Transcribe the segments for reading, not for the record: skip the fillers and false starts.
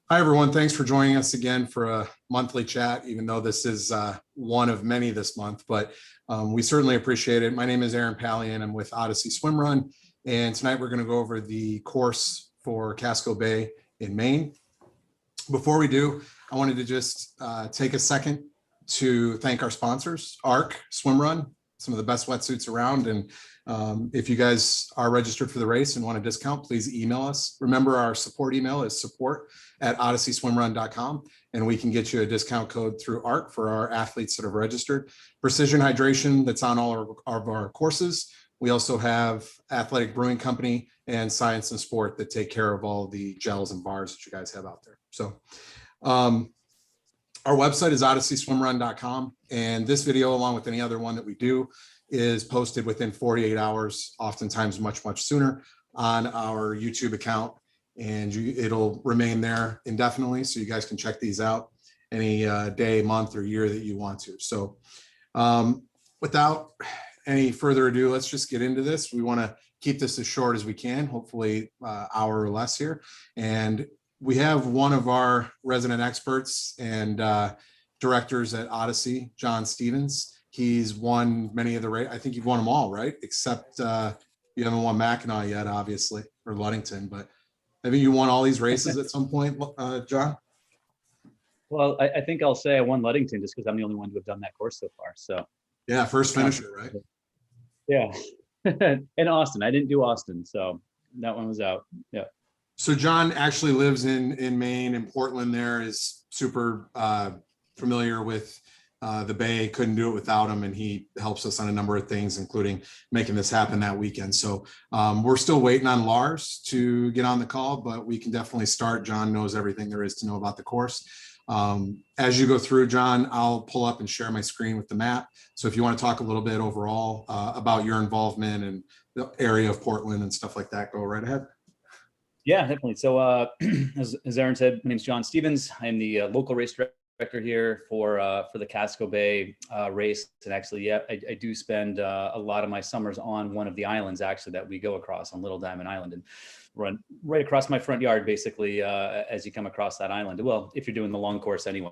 Hi, everyone. Thanks for joining us again for a monthly chat, even though this is one of many this month, but we certainly appreciate it. My name is Aaron Pallian. I'm with Odyssey SwimRun, and tonight we're going to go over the course for Casco Bay in Maine. Before we do, I wanted to just take a second to thank our sponsors, ARC, SwimRun, some of the best wetsuits around. And if you guys are registered for the race and want a discount, please email us. Remember, our support email is support@odysseyswimrun.com, and we can get you a discount code through ARC for our athletes that have registered. Precision Hydration, that's on all of our courses. We also have Athletic Brewing Company and Science and Sport that take care of all the gels and bars that you guys have out there. So our website is odysseyswimrun.com, and this video, along with any other one that we do, is posted within 48 hours, oftentimes much sooner, on our YouTube account, and it'll remain there indefinitely, so you guys can check these out any day, month, or year that you want to. So without any further ado, let's just get into this. We want to keep this as short as we can, hopefully hour or less here. And we have one of our resident experts and directors at Odyssey, John Stevens. He's won many of the races. I think you've won them all, right? Except you haven't won Mackinac yet, obviously, or Ludington, but maybe you won all these races at some point, John? Well, I think I'll say I won Ludington just because I'm the only one to have done that course so far. So yeah, first finisher, right? Yeah. And Austin. I didn't do Austin, so that one was out. Yeah. So John actually lives in Maine, in Portland. There, is super familiar with the Bay. Couldn't do it without him, and he helps us on a number of things, including making this happen that weekend. So we're still waiting on Lars to get on the call, but we can definitely start. John knows everything there is to know about the course. As you go through, John, I'll pull up and share my screen with the map. So if you want to talk a little bit overall about your involvement and the area of Portland and stuff like that, go right ahead. Yeah, definitely. So as Aaron said, my name is John Stevens. I'm the local race director here for the Casco Bay race. And actually, yeah, I do spend a lot of my summers on one of the islands actually that we go across, on Little Diamond Island, and run right across my front yard, basically, as you come across that island. Well, if you're doing the long course anyway.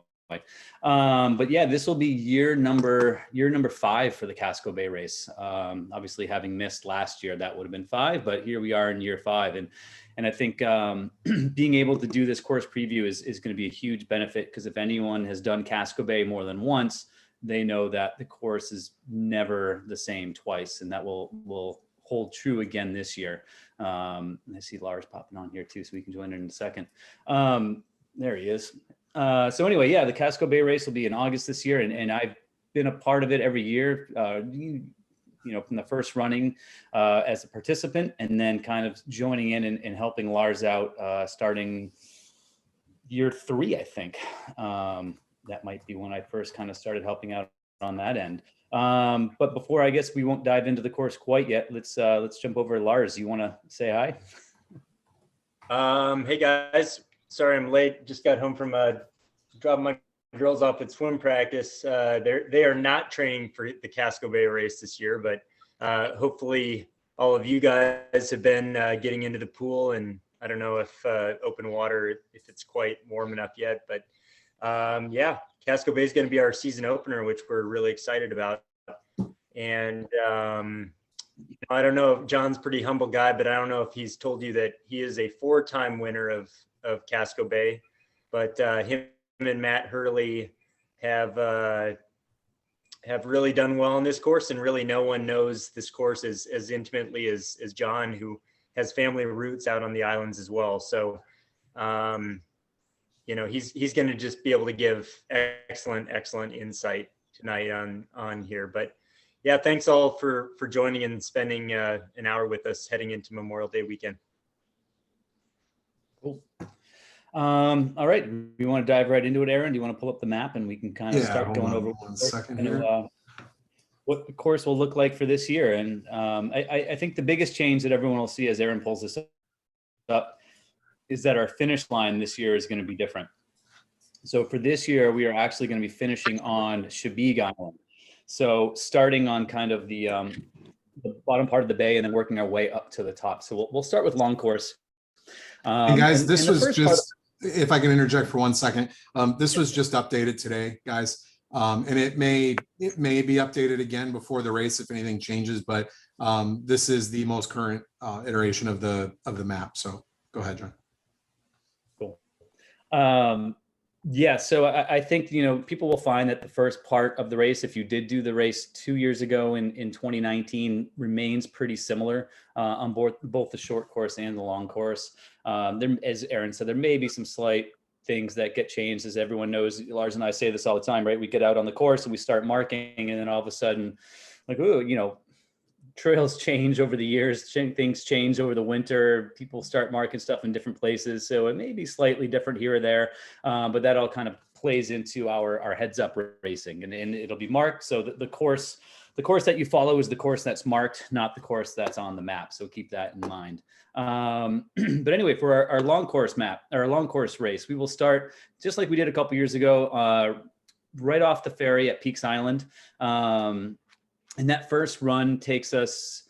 But yeah, this will be year number 5 for the Casco Bay race. Obviously, having missed last year, that would have been 5, but here we are in year 5. And I think being able to do this course preview is going to be a huge benefit, because if anyone has done Casco Bay more than once, they know that the course is never the same twice, and that will hold true again this year. I see Lars popping on here too, so we can join in a second. There he is. So anyway, yeah, the Casco Bay race will be in August this year, and I've been a part of it every year, you know, from the first running as a participant, and then kind of joining in and helping Lars out starting year 3, I think. That might be when I first kind of started helping out on that end. But before, I guess we won't dive into the course quite yet. Let's jump over to Lars. You want to say hi? Hey guys, sorry I'm late. Just got home from dropping my girls off at swim practice. They are not training for the Casco Bay race this year, but hopefully all of you guys have been getting into the pool, and I don't know if open water, if it's quite warm enough yet, but yeah, Casco Bay is going to be our season opener, which we're really excited about. And I don't know if John's a pretty humble guy, but I don't know if he's told you that he is a 4-time winner of Casco Bay, but him and Matt Hurley have really done well on this course, and really no one knows this course as intimately as John, who has family roots out on the islands as well. So you know, he's going to just be able to give excellent insight tonight on here. But yeah, thanks all for joining and spending an hour with us heading into Memorial Day weekend. Cool. All right, we want to dive right into it. Aaron, do you want to pull up the map and we can kind of start going over one second here. What the course will look like for this year? And I think the biggest change that everyone will see as Aaron pulls this up is that our finish line this year is going to be different. So for this year, we are actually going to be finishing on Chebeague Island. So starting on kind of the bottom part of the bay and then working our way up to the top. So we'll start with long course. Hey guys, this was just if I can interject for 1 second, this was just updated today, guys. And it may be updated again before the race if anything changes, but this is the most current iteration of the map. So go ahead, John. Cool. Yeah, so I think, you know, people will find that the first part of the race, if you did do the race 2 years ago in 2019, remains pretty similar on both the short course and the long course. There, as Aaron said, there may be some slight things that get changed. As everyone knows, Lars and I say this all the time, right? We get out on the course and we start marking, and then all of a sudden, like, oh, you know, trails change over the years, things change over the winter, people start marking stuff in different places. So it may be slightly different here or there, but that all kind of plays into our heads up racing, and it'll be marked. So the course that you follow is the course that's marked, not the course that's on the map. So keep that in mind. But anyway, for our long course map, our long course race, we will start just like we did a couple years ago, right off the ferry at Peaks Island. And that first run takes us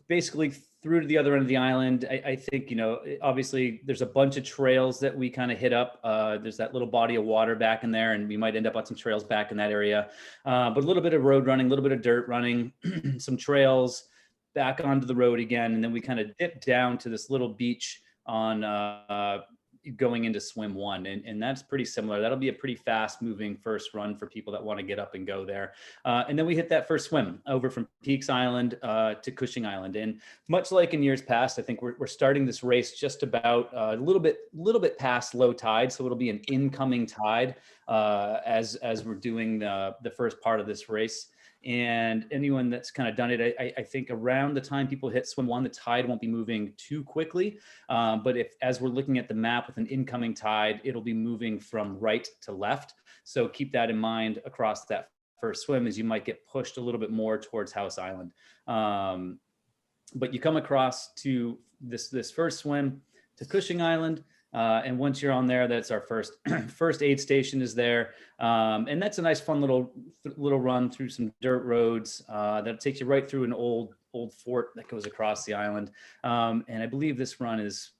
basically through to the other end of the island. I think, you know, obviously there's a bunch of trails that we kind of hit up. There's that little body of water back in there, and we might end up on some trails back in that area. But a little bit of road running, a little bit of dirt running, some trails back onto the road again. And then we kind of dip down to this little beach on going into swim 1, and that's pretty similar. That'll be a pretty fast moving first run for people that want to get up and go there. And then we hit that first swim over from Peaks Island to Cushing Island. And much like in years past, I think we're starting this race just about a little bit past low tide. So it'll be an incoming tide as we're doing the first part of this race. And anyone that's kind of done it, I think around the time people hit swim 1, the tide won't be moving too quickly. But as we're looking at the map with an incoming tide, it'll be moving from right to left. So keep that in mind across that first swim, as you might get pushed a little bit more towards House Island. But you come across to this first swim to Cushing Island. And once you're on there, that's our first aid station is there. And that's a nice, fun little run through some dirt roads that takes you right through an old fort that goes across the island. And I believe this run is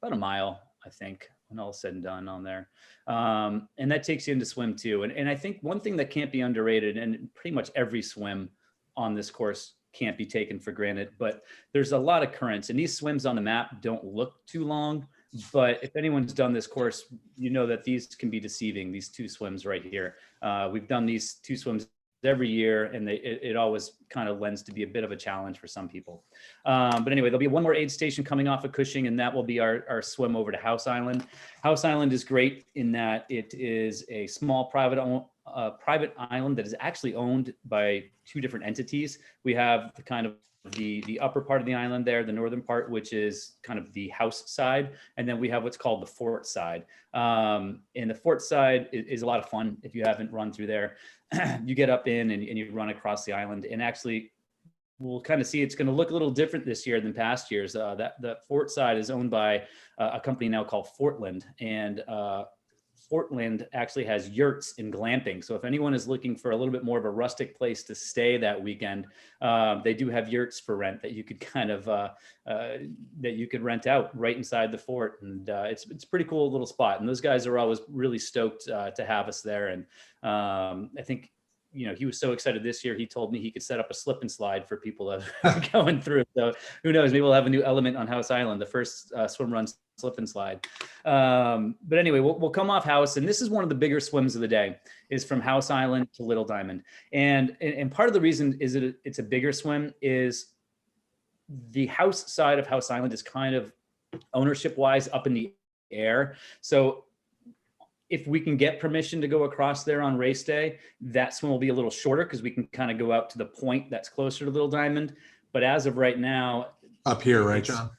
about a mile, I think, when all said and done on there. And that takes you into swim 2. And I think one thing that can't be underrated, and pretty much every swim on this course can't be taken for granted, but there's a lot of currents, and these swims on the map don't look too long. But if anyone's done this course, you know that these can be deceiving, these 2 swims right here. We've done these 2 swims every year, and it always kind of lends to be a bit of a challenge for some people. But anyway, there'll be one more aid station coming off of Cushing, and that will be our swim over to House Island. House Island is great in that it is a small private island that is actually owned by 2 different entities. We have the kind of the upper part of the island there, the northern part, which is kind of the house side. And then we have what's called the fort side. And the fort side is a lot of fun. If you haven't run through there, you get up in and you run across the island, and actually we'll kind of see it's going to look a little different this year than past years. That the fort side is owned by a company now called Fortland, and Portland actually has yurts and glamping. So if anyone is looking for a little bit more of a rustic place to stay that weekend, they do have yurts for rent that you could kind of that you could rent out right inside the fort. And it's a pretty cool little spot. And those guys are always really stoked to have us there. And I think, you know, he was so excited this year, he told me he could set up a slip and slide for people that are going through. So who knows, maybe we'll have a new element on House Island, the first swim run slip and slide. But anyway, we'll come off House, and this is one of the bigger swims of the day, is from House Island to Little Diamond. And part of the reason is that it's a bigger swim is the house side of House Island is kind of ownership wise up in the air. So if we can get permission to go across there on race day, that swim will be a little shorter because we can kind of go out to the point that's closer to Little Diamond. But as of right now, up here, right, John?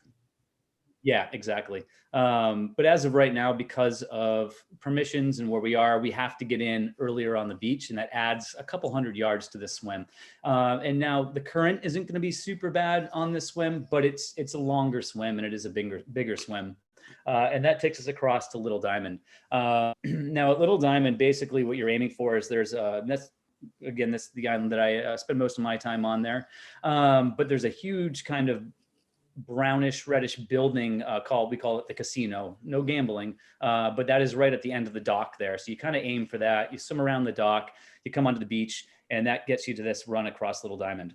Yeah, exactly. But as of right now, because of permissions and where we are, we have to get in earlier on the beach, and that adds a couple hundred yards to this swim. And now the current isn't going to be super bad on this swim, but it's a longer swim, and it is a bigger swim. And that takes us across to Little Diamond. Now at Little Diamond, basically what you're aiming for is this is the island that I spend most of my time on there. But there's a huge kind of brownish reddish building we call it the casino. No gambling, but that is right at the end of the dock there. So you kind of aim for that. You swim around the dock, you come onto the beach, and that gets you to this run across Little Diamond,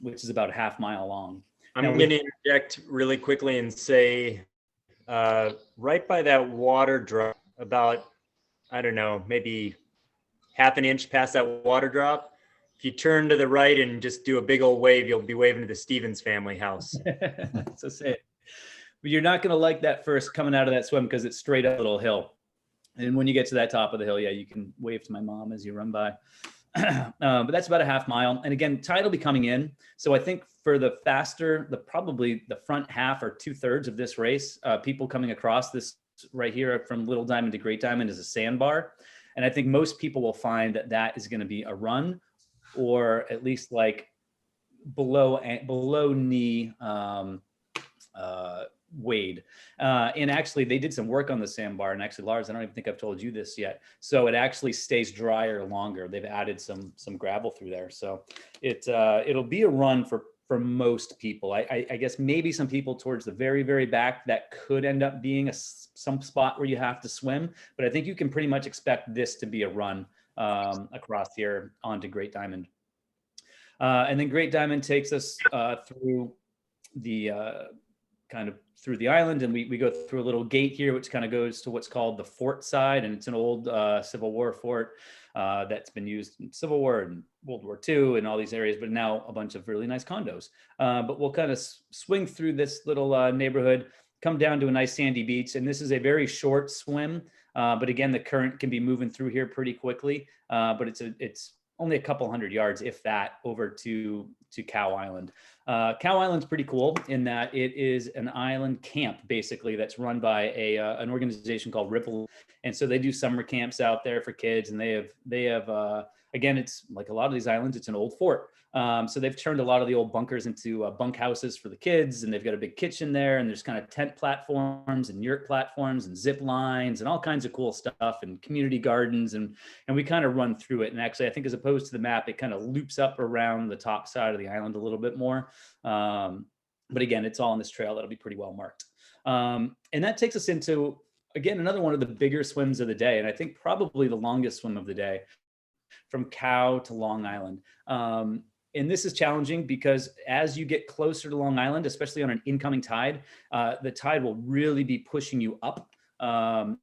which is about a half mile long. I'm going to interject really quickly and say, right by that water drop, about, I don't know, maybe half an inch past that water drop, if you turn to the right and just do a big old wave, you'll be waving to the Stevens family house. So say it. But you're not going to like that first coming out of that swim because it's straight up a little hill. And when you get to that top of the hill, yeah, you can wave to my mom as you run by. But that's about a half mile. And again, tide will be coming in. So I think for the faster, probably the front half or 2/3 of this race, people coming across this right here from Little Diamond to Great Diamond is a sandbar. And I think most people will find that that is going to be a run, or at least like below knee wade. And actually they did some work on the sandbar, and actually, Lars, I don't even think I've told you this yet. So it actually stays drier longer. They've added some gravel through there. So it'll be a run for most people. I guess maybe some people towards the very, very back, that could end up being some spot where you have to swim, but I think you can pretty much expect this to be a run across here onto Great Diamond. And then Great Diamond takes us through the through the island, and we go through a little gate here, which kind of goes to what's called the fort side, and it's an old Civil War fort that's been used in Civil War and World War II and all these areas, but now a bunch of really nice condos. But we'll kind of swing through this little neighborhood, come down to a nice sandy beach, and this is a very short swim. But again, the current can be moving through here pretty quickly. But it's only a couple hundred yards, if that, over to Cow Island. Cow Island's pretty cool in that it is an island camp, basically, that's run by an organization called Ripple. And so they do summer camps out there for kids, and they have again, it's like a lot of these islands, it's an old fort. So they've turned a lot of the old bunkers into bunk houses for the kids, and they've got a big kitchen there, and there's kind of tent platforms and yurt platforms and zip lines and all kinds of cool stuff, and community gardens, and we kind of run through it. And actually, I think as opposed to the map, it kind of loops up around the top side of the island a little bit more. But again, it's all on this trail that'll be pretty well marked. And that takes us into, again, another one of the bigger swims of the day, and I think probably the longest swim of the day, from Cow to Long Island. And this is challenging because as you get closer to Long Island, especially on an incoming tide, the tide will really be pushing you up. And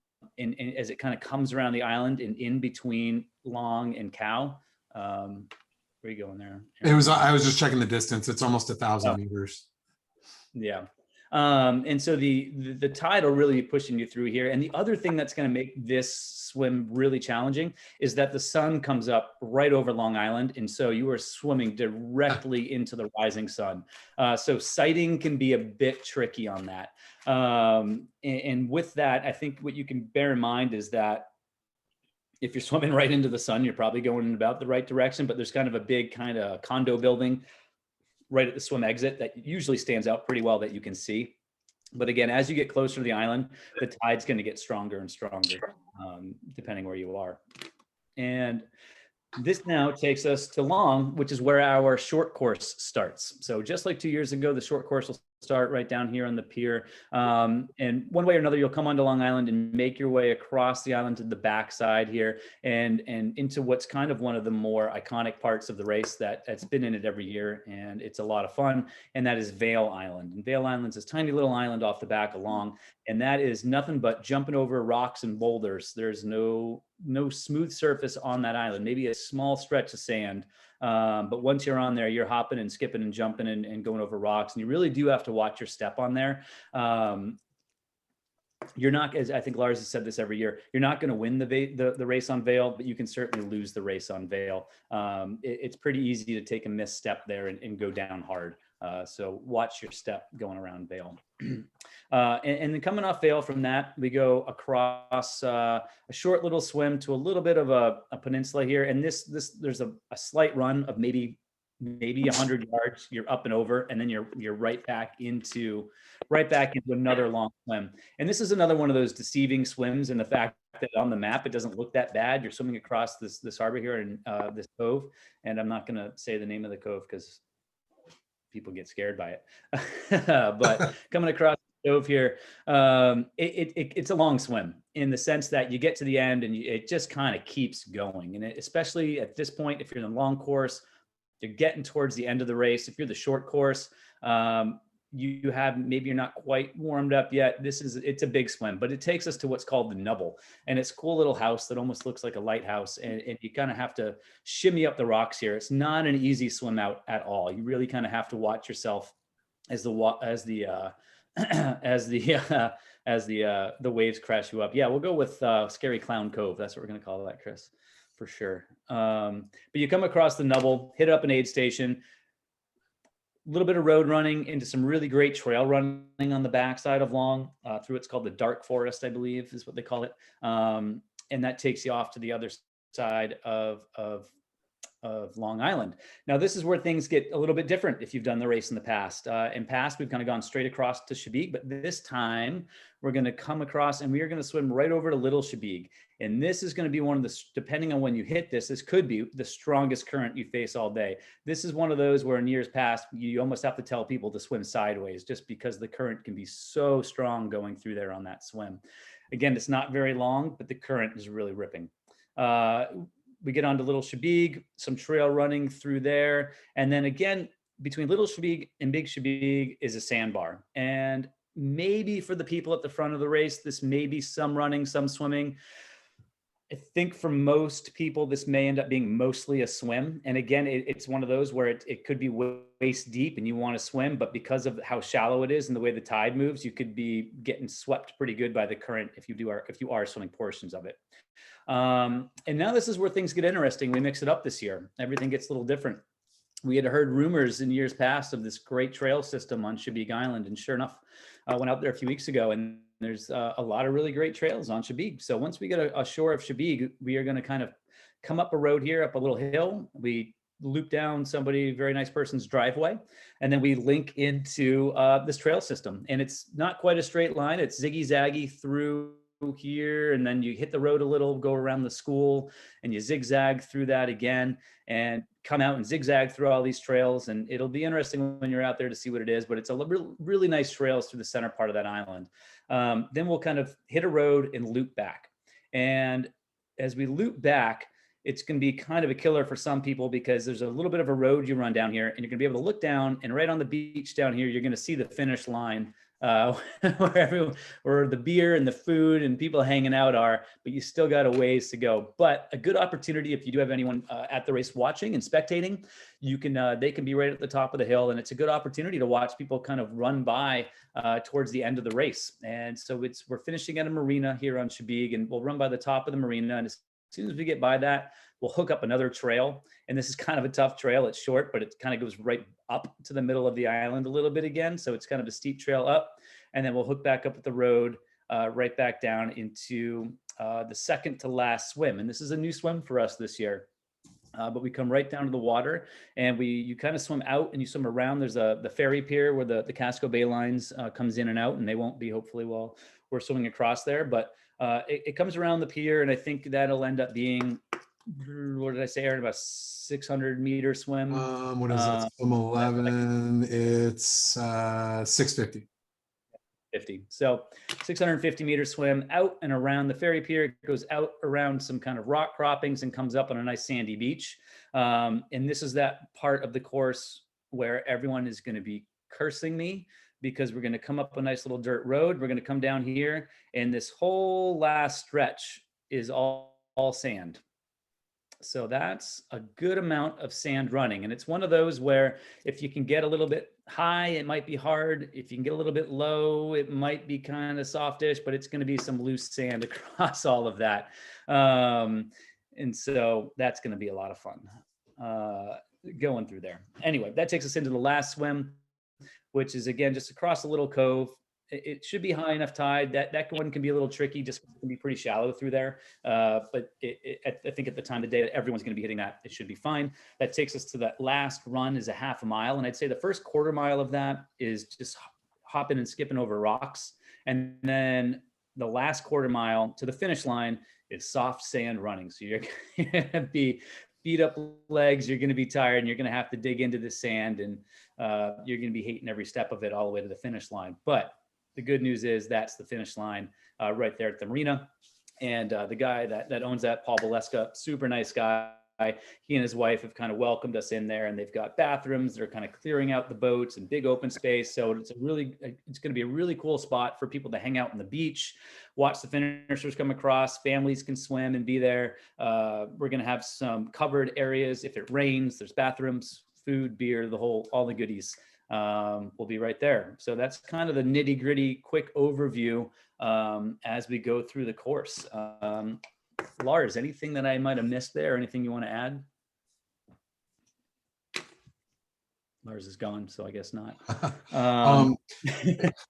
as it kind of comes around the island and in between Long and Cow. Where are you going there? I was just checking the distance. It's almost 1,000 meters. Yeah. And so the tide will really be pushing you through here. And the other thing that's going to make this swim really challenging is that the sun comes up right over Long Island. And so you are swimming directly into the rising sun. So sighting can be a bit tricky on that. And with that, I think what you can bear in mind is that if you're swimming right into the sun, you're probably going in about the right direction, but there's kind of a big kind of condo building right at the swim exit that usually stands out pretty well that you can see. But again, as you get closer to the island, the tide's going to get stronger and stronger, depending where you are. And this now takes us to Long, which is where our short course starts. So just like 2 years ago, the short course will start right down here on the pier. And one way or another, you'll come onto Long Island and make your way across the island to the backside here and into what's kind of one of the more iconic parts of the race that's been in it every year. And it's a lot of fun. And that is Vail Island. And Vail Island's this tiny little island off the back of Long. And that is nothing but jumping over rocks and boulders. There's no smooth surface on that island, maybe a small stretch of sand. But once you're on there, you're hopping and skipping and jumping and going over rocks. And you really do have to watch your step on there. You're not, as I think Lars has said this every year, you're not going to win the race on Vail, but you can certainly lose the race on Vail. It's pretty easy to take a misstep there and go down hard. So watch your step going around Vail. And then coming off Vail from that, we go across a short little swim to a little bit of a peninsula here. And there's a slight run of maybe 100 yards. You're up and over, and then you're right back into another long swim. And this is another one of those deceiving swims in the fact that on the map it doesn't look that bad. You're swimming across this harbor here in this cove, and I'm not going to say the name of the cove because people get scared by it. But coming across the stove here, it's a long swim in the sense that you get to the end and it just kind of keeps going. And especially at this point, if you're in the long course, you're getting towards the end of the race. If you're the short course, you have, maybe you're not quite warmed up yet. It's a big swim, but it takes us to what's called the Nubble. And it's a cool little house that almost looks like a lighthouse. And you kind of have to shimmy up the rocks here. It's not an easy swim out at all. You really kind of have to watch yourself as the waves crash you up. Yeah, we'll go with Scary Clown Cove. That's what we're gonna call that, Chris, for sure. But you come across the Nubble, hit up an aid station, a little bit of road running into some really great trail running on the backside of Long through what's called the Dark Forest, I believe is what they call it. And that takes you off to the other side of Long Island. Now, this is where things get a little bit different if you've done the race in the past. In past, we've kind of gone straight across to Chebigue, but this time we're going to come across and we are going to swim right over to Little Chebigue. And this is going to be one of the, depending on when you hit this could be the strongest current you face all day. This is one of those where in years past, you almost have to tell people to swim sideways just because the current can be so strong going through there on that swim. Again, it's not very long, but the current is really ripping. We get onto Little Chebigue, some trail running through there. And then again, between Little Chebigue and Big Chebigue is a sandbar. And maybe for the people at the front of the race, this may be some running, some swimming. I think for most people, this may end up being mostly a swim. And again, it's one of those where it could be waist deep and you want to swim, but because of how shallow it is and the way the tide moves, you could be getting swept pretty good by the current if you are swimming portions of it. And now this is where things get interesting. We mix it up this year. Everything gets a little different. We had heard rumors in years past of this great trail system on Chebigue Island. And sure enough, I went out there a few weeks ago and there's a lot of really great trails on Chebigue. So once we get ashore of Chebigue, we are going to kind of come up a road here, up a little hill. We loop down very nice person's driveway. And then we link into this trail system. And it's not quite a straight line. It's ziggy-zaggy through here, and then you hit the road a little, go around the school, and you zigzag through that again and come out and zigzag through all these trails. And it'll be interesting when you're out there to see what it is, but it's a really nice trails through the center part of that island. Then we'll kind of hit a road and loop back. And as we loop back, it's going to be kind of a killer for some people because there's a little bit of a road you run down here and you're going to be able to look down, and right on the beach down here, you're going to see the finish line where the beer and the food and people hanging out are, but you still got a ways to go. But a good opportunity, if you do have anyone at the race watching and spectating, you can they can be right at the top of the hill, and it's a good opportunity to watch people kind of run by towards the end of the race. And so we're finishing at a marina here on Chebigue, and we'll run by the top of the marina, and as soon as we get by that, we'll hook up another trail. And this is kind of a tough trail. It's short, but it kind of goes right up to the middle of the island a little bit again. So it's kind of a steep trail up. And then we'll hook back up at the road, right back down into the second to last swim. And this is a new swim for us this year. But we come right down to the water, and you kind of swim out and you swim around. There's the ferry pier where the Casco Bay lines comes in and out, and they won't be hopefully while we're swimming across there. But it comes around the pier, and I think that'll end up being, what did I say, Aaron, about 600-meter swim? What is it? Swim 11. It's 650. 50. So 650-meter swim out and around the ferry pier. It goes out around some kind of rock croppings and comes up on a nice sandy beach. And this is that part of the course where everyone is going to be cursing me, because we're going to come up a nice little dirt road. We're going to come down here, and this whole last stretch is all sand. So that's a good amount of sand running. And it's one of those where if you can get a little bit high, it might be hard. If you can get a little bit low, it might be kind of softish, but it's going to be some loose sand across all of that. And so that's going to be a lot of fun going through there. Anyway, that takes us into the last swim, which is, again, just across a little cove. It should be high enough tide. That one can be a little tricky, just can be pretty shallow through there. But I think at the time of the day that everyone's going to be hitting that, it should be fine. That takes us to that last run is a half a mile. And I'd say the first quarter mile of that is just hopping and skipping over rocks. And then the last quarter mile to the finish line is soft sand running. So you're going to be beat up legs, you're going to be tired, and you're going to have to dig into the sand, and you're going to be hating every step of it all the way to the finish line. But the good news is that's the finish line right there at the marina. And the guy that owns that, Paul Valeska, super nice guy. He and his wife have kind of welcomed us in there, and they've got bathrooms. They're kind of clearing out the boats and big open space. So it's going to be a really cool spot for people to hang out on the beach, watch the finishers come across. Families can swim and be there. We're going to have some covered areas. If it rains, there's bathrooms, food, beer, all the goodies will be right there. So that's kind of the nitty gritty quick overview as we go through the course. Lars, anything that I might have missed there? Anything you want to add? Lars is gone, so I guess not.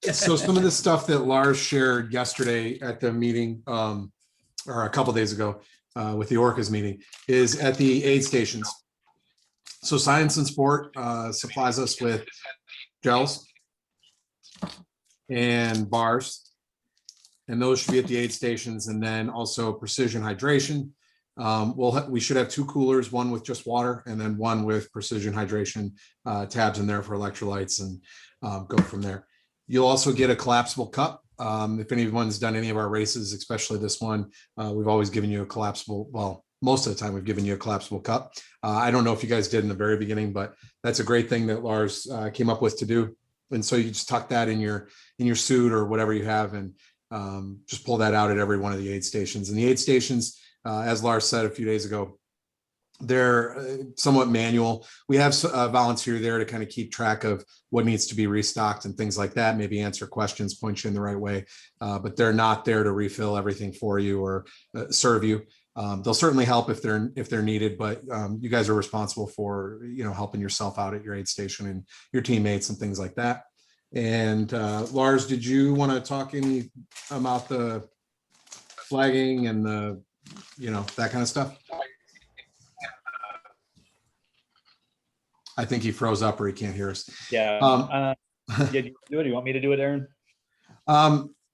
So some of the stuff that Lars shared yesterday at the meeting, or a couple days ago with the Orcas meeting, is at the aid stations. So Science and Sport supplies us with gels and bars, and those should be at the aid stations. And then also Precision Hydration. We should have 2 coolers, one with just water and then one with Precision Hydration tabs in there for electrolytes, and go from there. You'll also get a collapsible cup. If anyone's done any of our races, especially this one, we've always given you a collapsible, well, most of the time we've given you a collapsible cup. I don't know if you guys did in the very beginning, but that's a great thing that Lars came up with to do. And so you just tuck that in your suit or whatever you have, and just pull that out at every one of the aid stations. And the aid stations, as Lars said a few days ago, they're somewhat manual. We have a volunteer there to kind of keep track of what needs to be restocked and things like that, maybe answer questions, point you in the right way, but they're not there to refill everything for you or serve you. They'll certainly help if they're needed, but you guys are responsible for, helping yourself out at your aid station and your teammates and things like that. And Lars, did you want to talk any about the flagging and the, that kind of stuff? I think he froze up or he can't hear us. Yeah. Yeah, do you want me to do it, Aaron?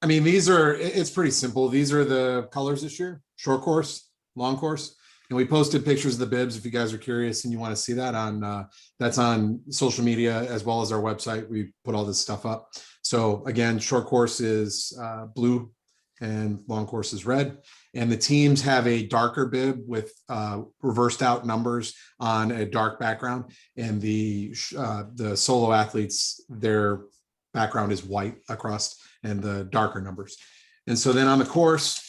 It's pretty simple. These are the colors this year: short course, long course. And we posted pictures of the bibs if you guys are curious and you want to see that that's on social media as well as our website. We put all this stuff up. So again, short course is blue and long course is red. And the teams have a darker bib with reversed out numbers on a dark background. And the solo athletes, their background is white across and the darker numbers. And so then on the course,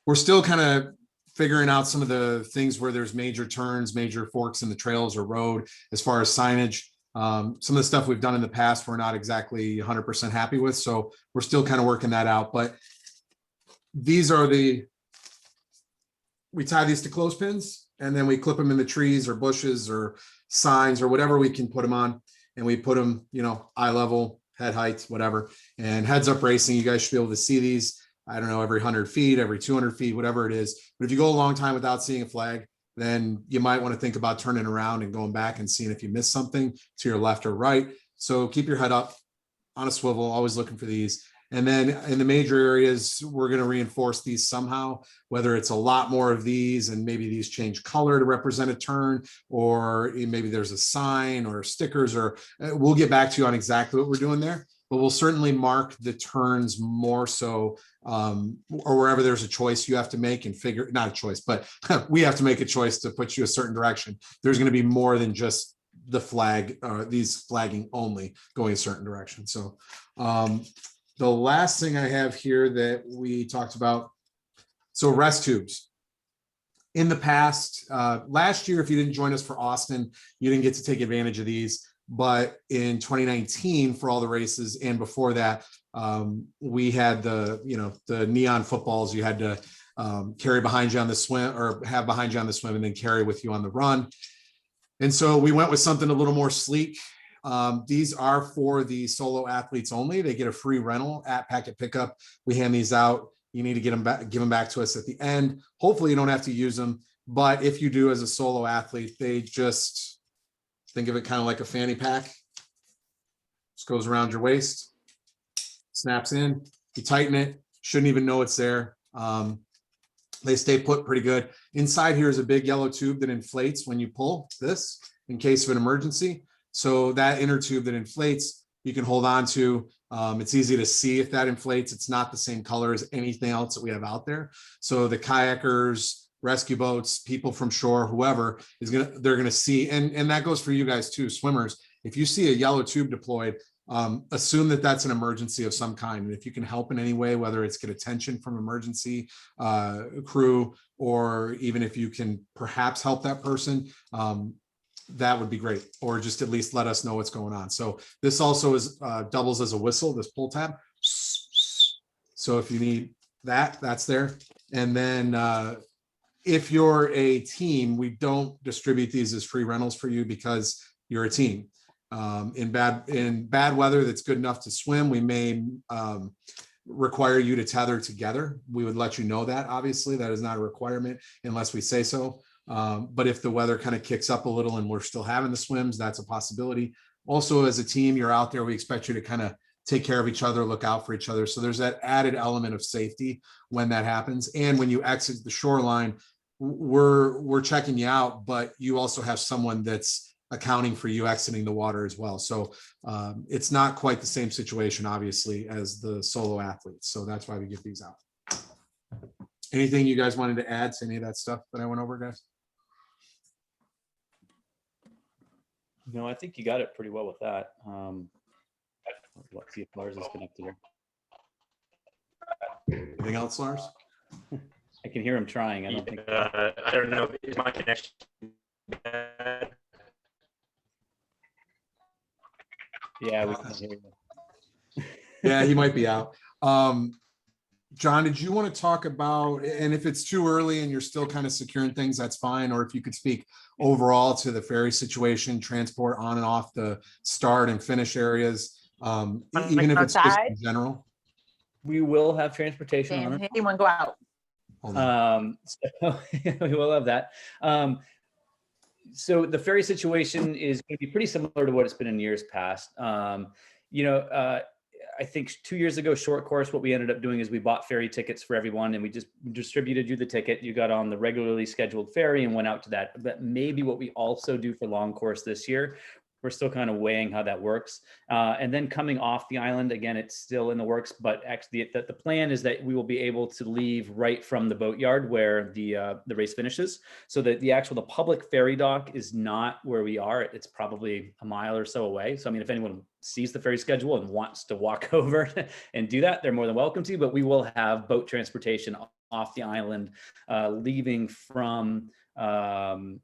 we're still kind of figuring out some of the things where there's major turns, major forks in the trails or road as far as signage. Some of the stuff we've done in the past, we're not exactly 100% happy with. So we're still kind of working that out. But these are we tie these to clothespins and then we clip them in the trees or bushes or signs or whatever we can put them on. And we put them, eye level, head height, whatever. And heads up racing, you guys should be able to see these, I don't know, every 100 feet, every 200 feet, whatever it is. But if you go a long time without seeing a flag, then you might want to think about turning around and going back and seeing if you missed something to your left or right. So keep your head up on a swivel, always looking for these. And then in the major areas, we're going to reinforce these somehow, whether it's a lot more of these and maybe these change color to represent a turn, or maybe there's a sign or stickers, or we'll get back to you on exactly what we're doing there. But we'll certainly mark the turns more so, or wherever there's a choice you have to make and figure, not a choice, but we have to make a choice to put you a certain direction. There's going to be more than just the flag, these flagging only going a certain direction. So the last thing I have here that we talked about, so rest tubes. In the past, last year, if you didn't join us for Austin, you didn't get to take advantage of these. But in 2019, for all the races and before that, we had the neon footballs you had to carry behind you on the swim, or have behind you on the swim and then carry with you on the run. And so we went with something a little more sleek. These are for the solo athletes only. They get a free rental at Packet Pickup. We hand these out. You need to get them back, give them back to us at the end. Hopefully you don't have to use them, but if you do as a solo athlete, they just think of it kind of like a fanny pack. Just goes around your waist, snaps in, you tighten it, shouldn't even know it's there. They stay put pretty good. Inside here is a big yellow tube that inflates when you pull this in case of an emergency. So that inner tube that inflates, you can hold on to. It's easy to see if that inflates. It's not the same color as anything else that we have out there. So the kayakers, rescue boats, people from shore, whoever they're gonna see, and that goes for you guys too, swimmers. If you see a yellow tube deployed, assume that that's an emergency of some kind. And if you can help in any way, whether it's get attention from emergency crew, or even if you can perhaps help that person, that would be great. Or just at least let us know what's going on. So this also is doubles as a whistle, this pull tab. So if you need that, that's there. And then if you're a team, we don't distribute these as free rentals for you because you're a team. In bad weather that's good enough to swim, we may require you to tether together. We would let you know that. Obviously, that is not a requirement unless we say so. But if the weather kind of kicks up a little and we're still having the swims, that's a possibility. Also, as a team, you're out there, we expect you to kind of take care of each other, look out for each other. So there's that added element of safety when that happens. And when you exit the shoreline, we're checking you out, but you also have someone that's accounting for you exiting the water as well. So it's not quite the same situation, obviously, as the solo athletes. So that's why we get these out. Anything you guys wanted to add to any of that stuff that I went over, guys? No, I think you got it pretty well with that. Let's see if Lars is connected here. Anything else, Lars? I can hear him trying. I don't think. I don't know. Is my connection bad? Yeah, we can hear you. Yeah, he might be out. John, did you want to talk about, and if it's too early and you're still kind of securing things, that's fine. Or if you could speak overall to the ferry situation, transport on and off the start and finish areas, even if it's just in general. We will have transportation on Can it. anyone go out? So we will have that. So the ferry situation is going to be pretty similar to what it's been in years past. I think 2 years ago, short course, what we ended up doing is we bought ferry tickets for everyone and we just distributed you the ticket. You got on the regularly scheduled ferry and went out to that. But maybe what we also do for long course this year, we're still kind of weighing how that works. And then coming off the island, again, it's still in the works, but actually the plan is that we will be able to leave right from the boatyard where the race finishes. So that the public ferry dock is not where we are. It's probably a mile or so away. So, I mean, if anyone sees the ferry schedule and wants to walk over and do that, they're more than welcome to, but we will have boat transportation off the island, leaving from the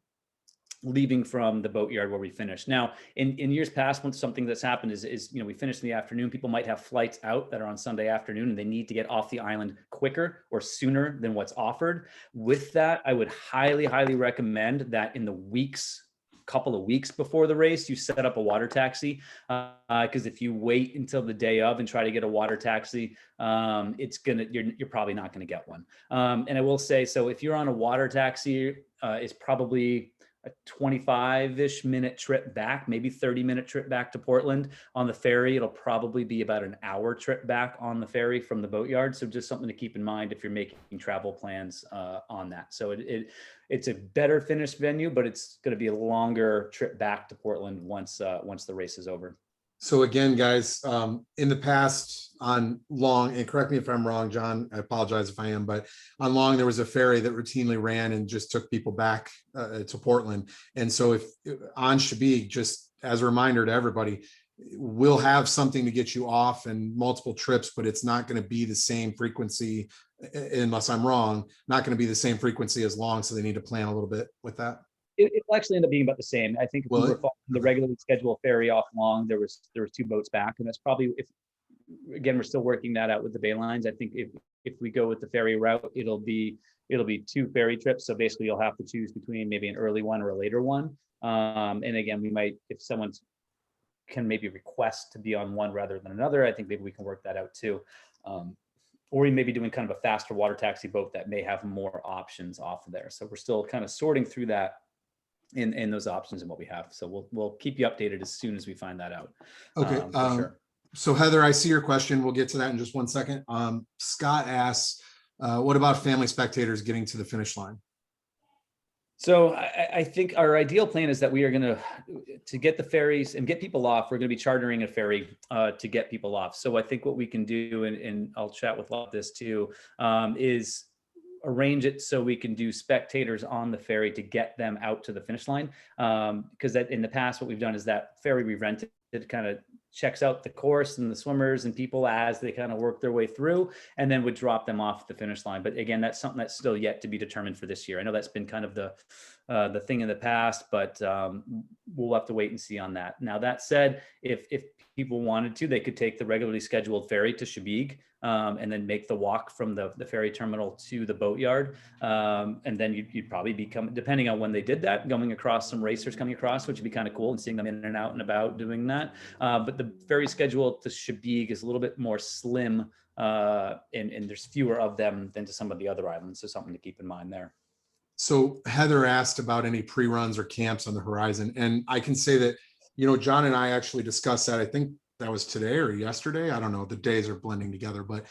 boatyard where we finish. Now, in years past, when something that's happened is we finish in the afternoon, people might have flights out that are on Sunday afternoon and they need to get off the island quicker or sooner than what's offered. With that, I would highly, highly recommend that in the couple of weeks before the race, you set up a water taxi, because if you wait until the day of and try to get a water taxi, you're probably not gonna get one. And I will say, so if you're on a water taxi, it's probably a 25-ish minute trip back, maybe 30-minute trip back to Portland. On the ferry, it'll probably be about an hour trip back on the ferry from the boatyard. So just something to keep in mind if you're making travel plans on that. So it's a better finished venue, but it's going to be a longer trip back to Portland once the race is over. So again, guys, in the past on Long, and correct me if I'm wrong, John, I apologize if I am, but on Long, there was a ferry that routinely ran and just took people back to Portland. And so if on Shabik, just as a reminder to everybody, we'll have something to get you off and multiple trips, but it's not going to be the same frequency, unless I'm wrong, not going to be the same frequency as Long. So they need to plan a little bit with that. It'll actually end up being about the same. I think if we were following the regularly scheduled ferry off Long, there was 2 boats back, and that's probably, if again we're still working that out with the bay lines. I think if we go with the ferry route, it'll be 2 ferry trips. So basically, you'll have to choose between maybe an early one or a later one. And again, we might, if someone can maybe request to be on one rather than another, I think maybe we can work that out too. Or we may be doing kind of a faster water taxi boat that may have more options off of there. So we're still kind of sorting through that in those options and what we have. So we'll keep you updated as soon as we find that out. Okay. For sure. So Heather, I see your question. We'll get to that in just one second. Scott asks, What about family spectators getting to the finish line? So I think our ideal plan is that we are going to get the ferries and get people off. We're going to be chartering a ferry to get people off. So I think what we can do, and I'll chat with Lot this too, is arrange it so we can do spectators on the ferry to get them out to the finish line. Because that in the past, what we've done is that ferry we rented kind of checks out the course and the swimmers and people as they kind of work their way through, and then would drop them off at the finish line. But again, that's something that's still yet to be determined for this year. I know that's been kind of the thing in the past, but we'll have to wait and see on that. Now, that said, if people wanted to, they could take the regularly scheduled ferry to Shabig, and then make the walk from the ferry terminal to the boatyard. And then you'd probably become, depending on when they did that, going across some racers coming across, which would be kind of cool, and seeing them in and out and about doing that. But the ferry schedule to Shabig is a little bit more slim, and there's fewer of them than to some of the other islands. So something to keep in mind there. So Heather asked about any pre-runs or camps on the horizon. And I can say that, John and I actually discussed that. I think that was today or yesterday. I don't know. The days are blending together, but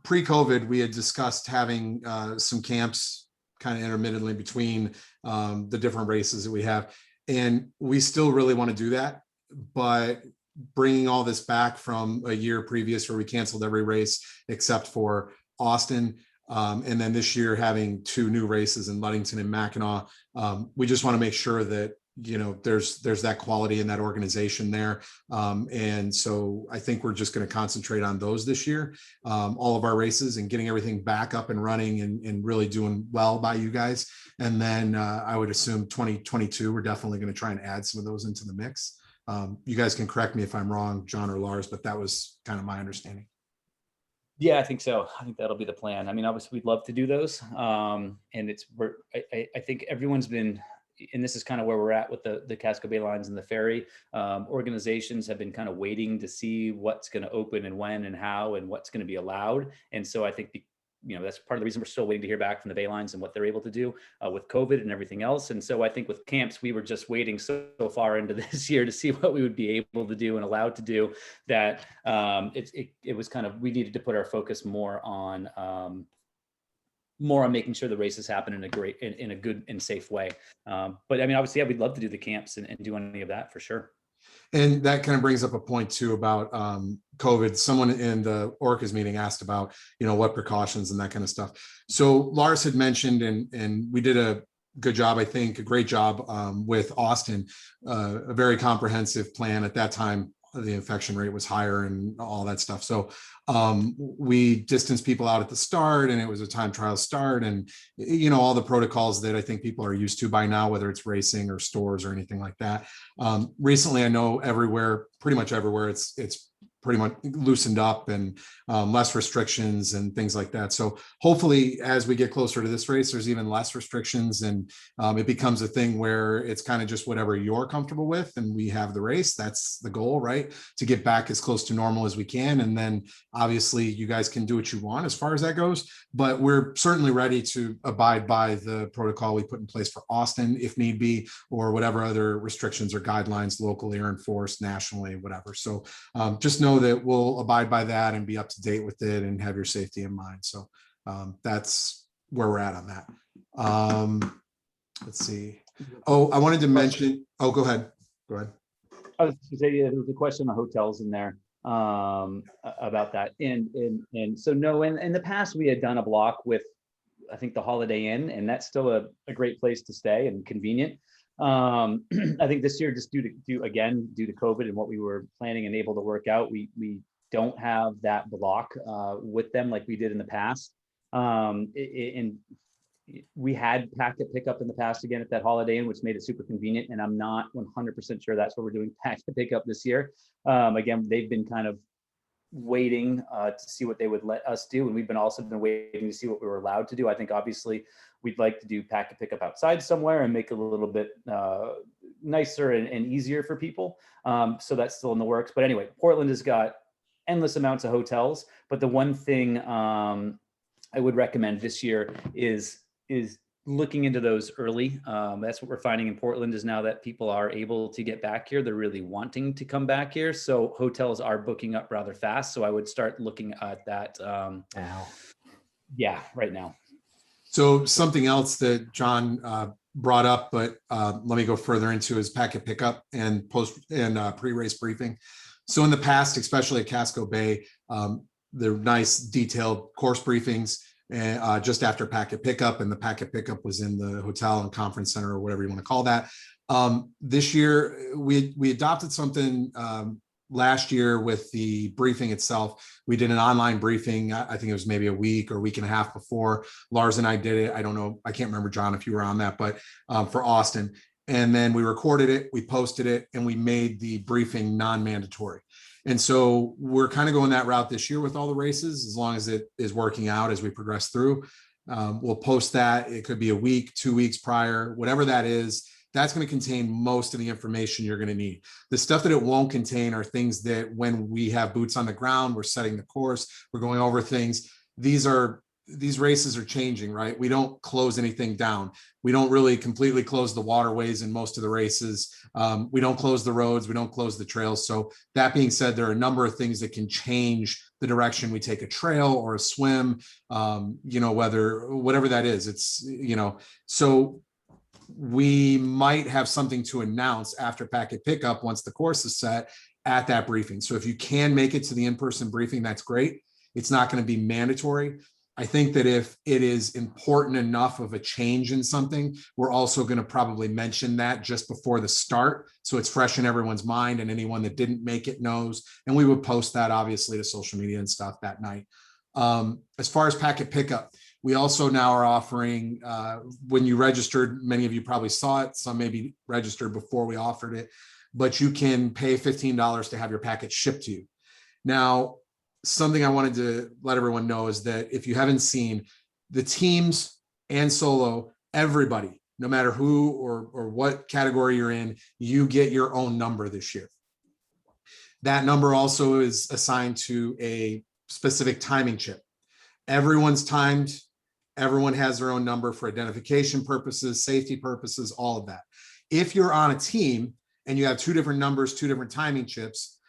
pre-COVID, we had discussed having some camps kind of intermittently between the different races that we have. And we still really want to do that, but bringing all this back from a year previous where we canceled every race except for Austin, and then this year having 2 new races in Ludington and Mackinac, we just want to make sure that there's that quality in that organization there, and so I think we're just going to concentrate on those this year, all of our races, and getting everything back up and running and really doing well by you guys. And then I would assume 2022 we're definitely going to try and add some of those into the mix. You guys can correct me if I'm wrong, John or Lars, but that was kind of my understanding. Yeah, I think so. I think that'll be the plan. I mean, obviously we'd love to do those. And I think everyone's been, and this is kind of where we're at with the Casco Bay lines and the ferry. Organizations have been kind of waiting to see what's going to open and when and how and what's going to be allowed. And so I think that's part of the reason we're still waiting to hear back from the Bay Lines and what they're able to do with COVID and everything else. And so I think with camps, we were just waiting so far into this year to see what we would be able to do and allowed to do, that it was kind of, we needed to put our focus more on making sure the races happen in a good and safe way. But I mean, obviously, yeah, we'd love to do the camps and do any of that for sure. And that kind of brings up a point too about COVID. Someone in the Orcas meeting asked about, what precautions and that kind of stuff. So Lars had mentioned, and we did a good job, I think, a great job with Austin, a very comprehensive plan. At that time, the infection rate was higher and all that stuff. So we distanced people out at the start, and it was a time trial start, and all the protocols that I think people are used to by now, whether it's racing or stores or anything like that. Recently, I know pretty much everywhere, it's pretty much loosened up and less restrictions and things like that. So hopefully, as we get closer to this race, there's even less restrictions, and it becomes a thing where it's kind of just whatever you're comfortable with, and we have the race. That's the goal, right? To get back as close to normal as we can. And then obviously you guys can do what you want as far as that goes, but we're certainly ready to abide by the protocol we put in place for Austin if need be, or whatever other restrictions or guidelines locally or enforced nationally, whatever. So just know that we'll abide by that and be up to date with it and have your safety in mind. So that's where we're at on that. Let's see. Oh, I wanted to mention, go ahead. Go ahead. I was going to say, there was a question on hotels in there about that. And so no, in the past we had done a block with, I think, the Holiday Inn, and that's still a great place to stay and convenient. I think this year, just due to COVID and what we were planning and able to work out, we don't have that block with them like we did in the past. And we had packet pickup in the past again at that Holiday Inn, which made it super convenient. And I'm not 100% sure that's what we're doing packet pickup this year. Again, they've been kind of waiting to see what they would let us do, and we've also been waiting to see what we were allowed to do. I think obviously we'd like to do packet pickup outside somewhere and make it a little bit nicer and easier for people. So that's still in the works. But anyway, Portland has got endless amounts of hotels. But the one thing I would recommend this year is looking into those early. That's what we're finding in Portland is now that people are able to get back here, they're really wanting to come back here. So hotels are booking up rather fast. So I would start looking at that. Now. Yeah, right now. So something else that John brought up, but let me go further into is packet pickup and post and pre-race briefing. So in the past, especially at Casco Bay, they're nice detailed course briefings just after packet pickup, and the packet pickup was in the hotel and conference center or whatever you want to call that. This year, we adopted something last year with the briefing itself. We did an online briefing. I think it was maybe a week or week and a half before. Lars and I did it. I don't know. I can't remember, John, if you were on that, but for Austin. And then we recorded it, we posted it, and we made the briefing non-mandatory. And so we're kind of going that route this year with all the races, as long as it is working out as we progress through. We'll post that. It could be a week, 2 weeks prior, whatever that is. That's going to contain most of the information you're going to need. The stuff that it won't contain are things that when we have boots on the ground, we're setting the course, we're going over things. These races are changing, right? We don't close anything down. We don't really completely close the waterways in most of the races. We don't close the roads. We don't close the trails. So that being said, there are a number of things that can change the direction we take a trail or a swim, whatever that is. It's, so we might have something to announce after packet pickup once the course is set at that briefing. So if you can make it to the in-person briefing, that's great. It's not going to be mandatory. I think that if it is important enough of a change in something, we're also going to probably mention that just before the start. So it's fresh in everyone's mind and anyone that didn't make it knows. And we would post that obviously to social media and stuff that night. As far as packet pickup, we also now are offering, when you registered, many of you probably saw it, some maybe registered before we offered it, but you can pay $15 to have your packet shipped to you. Now, something I wanted to let everyone know is that if you haven't seen, the teams and solo, everybody, no matter who or what category you're in, you get your own number this year. That number also is assigned to a specific timing chip. Everyone's timed. Everyone has their own number for identification purposes, safety purposes, all of that. If you're on a team and you have two different numbers, two different timing chips,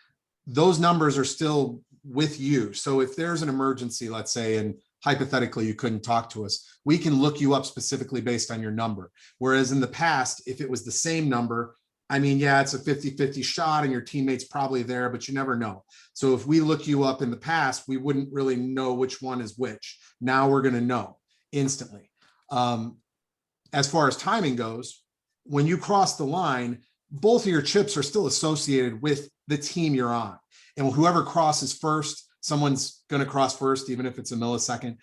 those numbers are still with you. So if there's an emergency, let's say, and hypothetically you couldn't talk to us, we can look you up specifically based on your number. Whereas in the past, if it was the same number, I mean, yeah, it's a 50-50 shot and your teammate's probably there, but you never know. So if we look you up in the past, we wouldn't really know which one is which. Now we're going to know instantly. As far as timing goes, when you cross the line, both of your chips are still associated with the team you're on. And whoever crosses first, someone's going to cross first, even if it's a millisecond.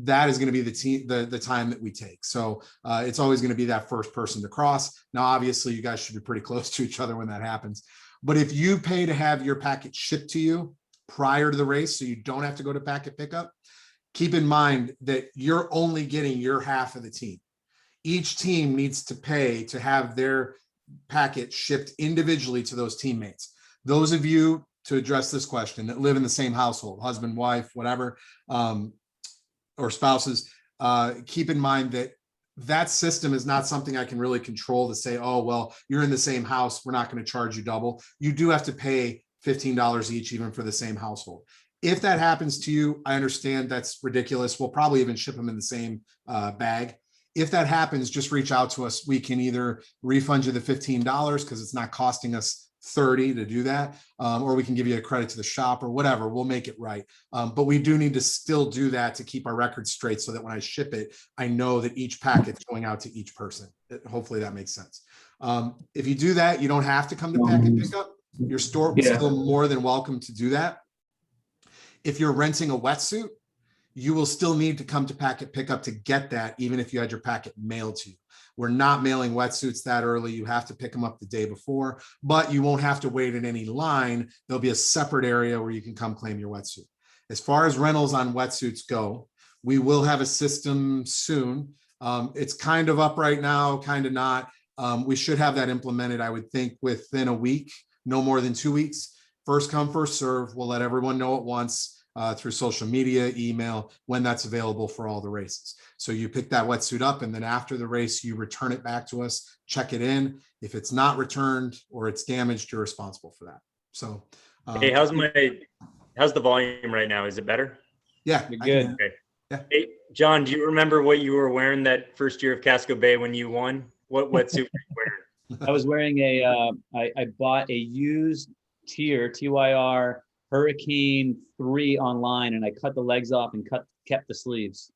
That is going to be the time that we take. So it's always going to be that first person to cross. Now, obviously, you guys should be pretty close to each other when that happens. But if you pay to have your packet shipped to you prior to the race, so you don't have to go to packet pickup, keep in mind that you're only getting your half of the team. Each team needs to pay to have their packet shipped individually to those teammates. Those of you, to address this question, that live in the same household, husband, wife, whatever, or spouses, keep in mind that that system is not something I can really control to say, oh, well, you're in the same house, we're not going to charge you double. You do have to pay $15 each, even for the same household. If that happens to you, I understand that's ridiculous. We'll probably even ship them in the same bag. If that happens, just reach out to us. We can either refund you the $15 because it's not costing us $30 to do that, or we can give you a credit to the shop or whatever. We'll make it right. But we do need to still do that to keep our records straight so that when I ship it, I know that each packet's going out to each person. Hopefully that makes sense. If you do that, you don't have to come to packet pickup. Your store is still more than welcome to do that. If you're renting a wetsuit, you will still need to come to packet pickup to get that, even if you had your packet mailed to you. We're not mailing wetsuits that early. You have to pick them up the day before, but you won't have to wait in any line. There'll be a separate area where you can come claim your wetsuit. As far as rentals on wetsuits go, we will have a system soon. It's kind of up right now, kind of not. We should have that implemented, I would think, within a week, no more than 2 weeks. First come, first serve. We'll let everyone know at once. through social media, email, when that's available for all the races. So you pick that wetsuit up, and then after the race, you return it back to us, check it in. If it's not returned or it's damaged, you're responsible for that. So, Hey, how's the volume right now? Is it better? yeah, You're I can good. hear. Okay. Yeah. Hey, John, do you remember what you were wearing that first year of Casco Bay when you won? What wetsuit were you wearing? I was wearing I bought a used TYR Hurricane 3 online, and I cut the legs off and kept the sleeves.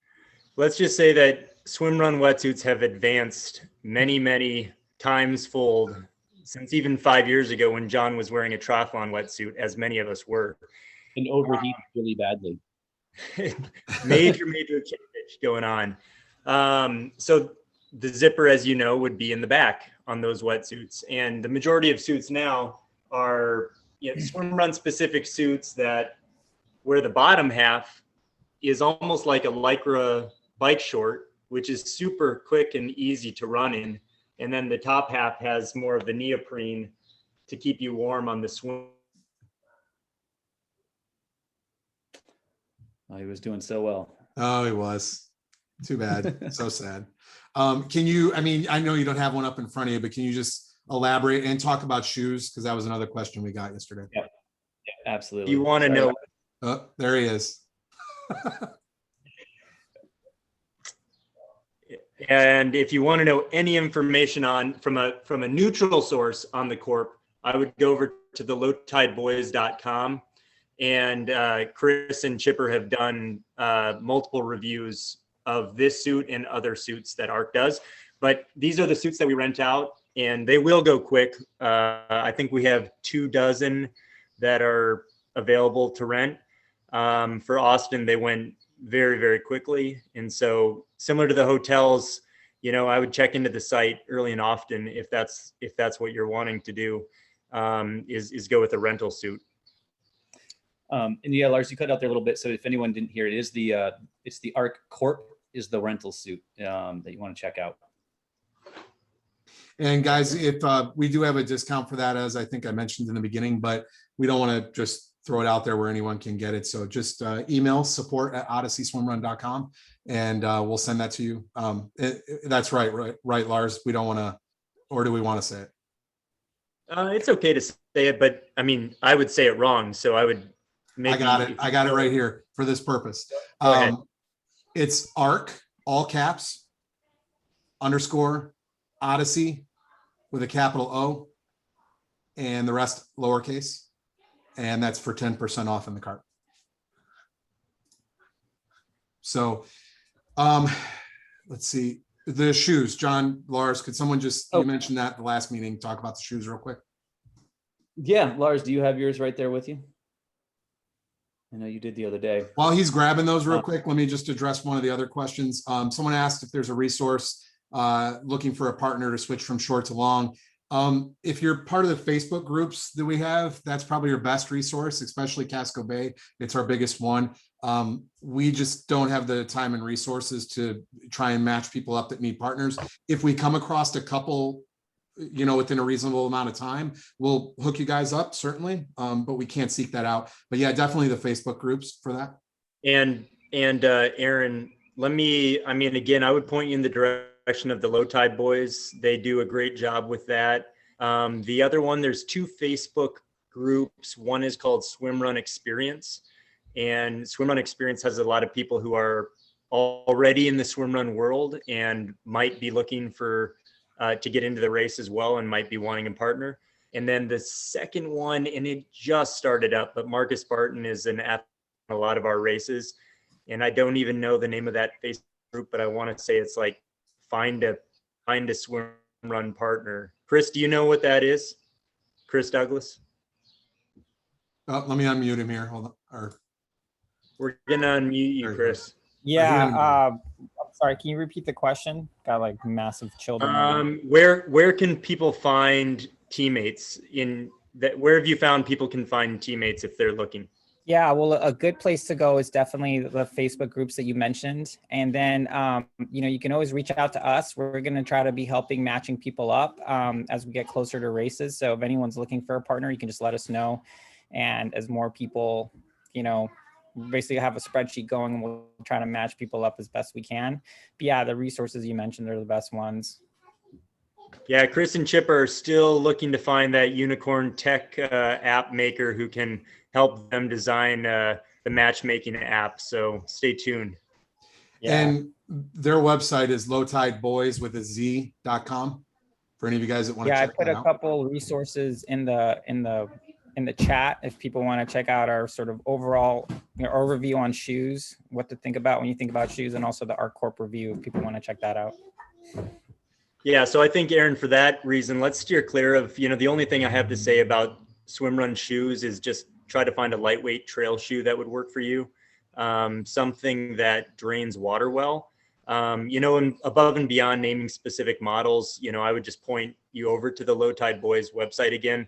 Let's just say that SwimRun wetsuits have advanced many, many times fold since even 5 years ago when John was wearing a triathlon wetsuit, as many of us were. And overheated really badly. major change going on. So the zipper, as you know, would be in the back on those wetsuits, and the majority of suits now are swim run specific suits that where the bottom half is almost like a Lycra bike short, which is super quick and easy to run in, and then the top half has more of the neoprene to keep you warm on the swim. Oh, he was doing so well. Oh, he was. Too bad. So sad. Can you, I mean, I know you don't have one up in front of you, but can you just elaborate and talk about shoes? Because that was another question we got yesterday. Yep. Yeah, absolutely. You want to know? Oh, there he is. And if you want to know any information on from a neutral source on the Corp, I would go over to the lowtideboys.com. And Chris and Chipper have done multiple reviews of this suit and other suits that ARC does. But these are the suits that we rent out, and they will go quick. I think we have 24 that are available to rent. For Austin, they went very, very quickly. And so similar to the hotels, I would check into the site early and often if that's what you're wanting to do, is go with a rental suit. And yeah, Lars, you cut out there a little bit. So if anyone didn't hear it, it's the ARC Corp is the rental suit that you want to check out. And guys, if we do have a discount for that, as I think I mentioned in the beginning, but we don't want to just throw it out there where anyone can get it. So just email support@OdysseySwimRun.com and we'll send that to you. That's right, Lars. We don't want to, or do we want to say it? It's okay to say it, but I mean, I would say it wrong. So I would. I got it right here for this purpose. Go ahead. It's ARC, all caps, _ Odyssey with a capital O and the rest lowercase. And that's for 10% off in the cart. So let's see. The shoes, John, Lars, could someone just, you mentioned that the last meeting, talk about the shoes real quick? Yeah, Lars, do you have yours right there with you? I know you did the other day. While he's grabbing those real quick, let me just address one of the other questions. Someone asked if there's a resource looking for a partner to switch from short to long. If you're part of the Facebook groups that we have, that's probably your best resource, especially Casco Bay. It's our biggest one. We just don't have the time and resources to try and match people up that need partners. If we come across a couple, within a reasonable amount of time, we'll hook you guys up, certainly. But we can't seek that out. But yeah, definitely the Facebook groups for that. And Aaron, again, I would point you in the direction of the Low Tide Boys. They do a great job with that. The other one, there's 2 Facebook groups. One is called SwimRun Experience, and SwimRun Experience has a lot of people who are already in the swimrun world and might be looking for to get into the race as well and might be wanting a partner. And then the second one, and it just started up, but Marcus Barton is an athlete in a lot of our races. And I don't even know the name of that Facebook group, but I want to say it's like find a swim run partner. Chris, do you know what that is? Chris Douglas? Let me unmute him here. Hold on. We're gonna unmute you, Chris. Yeah, I'm sorry, can you repeat the question? Got like massive children. Where can people find teammates where have you found people can find teammates if they're looking? Yeah, well, a good place to go is definitely the Facebook groups that you mentioned. And then, you can always reach out to us. We're going to try to be helping matching people up as we get closer to races. So if anyone's looking for a partner, you can just let us know. And as more people, basically have a spreadsheet going, and we'll try to match people up as best we can. But yeah, the resources you mentioned are the best ones. Yeah, Chris and Chip are still looking to find that unicorn tech app maker who can help them design the matchmaking app. So stay tuned. Yeah. And their website is lowtideboys.com for any of you guys that want to Yeah, I check put that a out. couple resources in the chat if people want to check out our sort of overall overview on shoes, what to think about when you think about shoes, and also our corp review if people want to check that out. Yeah, so I think, Aaron, for that reason, let's steer clear of, the only thing I have to say about SwimRun shoes is just try to find a lightweight trail shoe that would work for you. Something that drains water well. And above and beyond naming specific models, I would just point you over to the Low Tide Boys website again.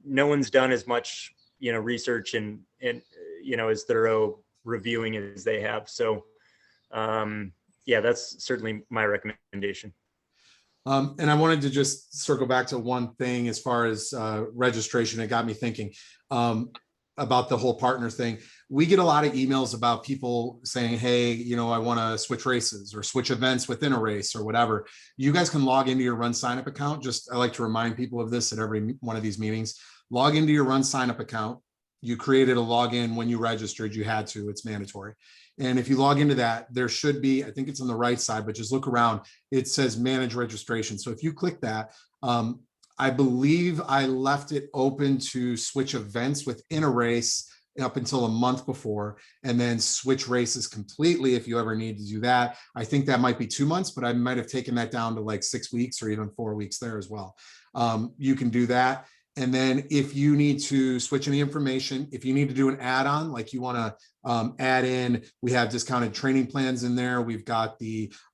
No one's done as much, research and as thorough reviewing as they have. So, yeah, that's certainly my recommendation. And I wanted to just circle back to one thing as far as registration. It got me thinking about the whole partner thing. We get a lot of emails about people saying, hey, I want to switch races or switch events within a race or whatever. You guys can log into your Run Signup account. I like to remind people of this at every one of these meetings. Log into your Run Signup account. You created a login when you registered. You had to. It's mandatory. And if you log into that, there should be, I think it's on the right side, but just look around. It says manage registration. So if you click that, I believe I left it open to switch events within a race up until a month before, and then switch races completely if you ever need to do that. I think that might be 2 months, but I might have taken that down to like 6 weeks or even 4 weeks there as well. You can do that. And then if you need to switch any information, if you need to do an add-on, like you want to add in, we have discounted training plans in there. We've got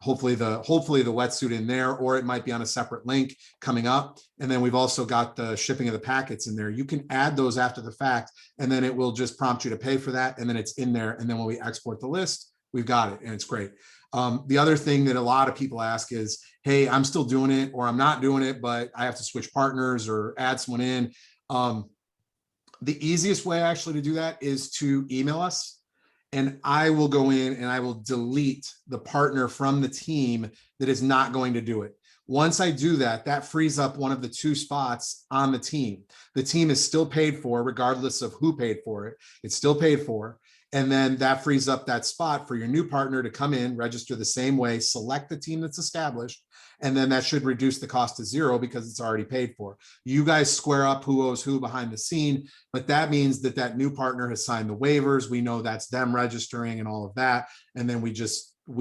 hopefully the wetsuit in there, or it might be on a separate link coming up. And then we've also got the shipping of the packets in there. You can add those after the fact, and then it will just prompt you to pay for that. And then it's in there. And then when we export the list, we've got it, and it's great. The other thing that a lot of people ask is, hey, I'm still doing it or I'm not doing it, but I have to switch partners or add someone in. The easiest way actually to do that is to email us, and I will go in and I will delete the partner from the team that is not going to do it. Once I do that, that frees up one of the 2 spots on the team. The team is still paid for regardless of who paid for it. It's still paid for. And then that frees up that spot for your new partner to come in, register the same way, select the team that's established, and then that should reduce the cost to 0 because it's already paid for. You guys square up who owes who behind the scene, but that means that that new partner has signed the waivers. We know that's them registering and all of that. And then we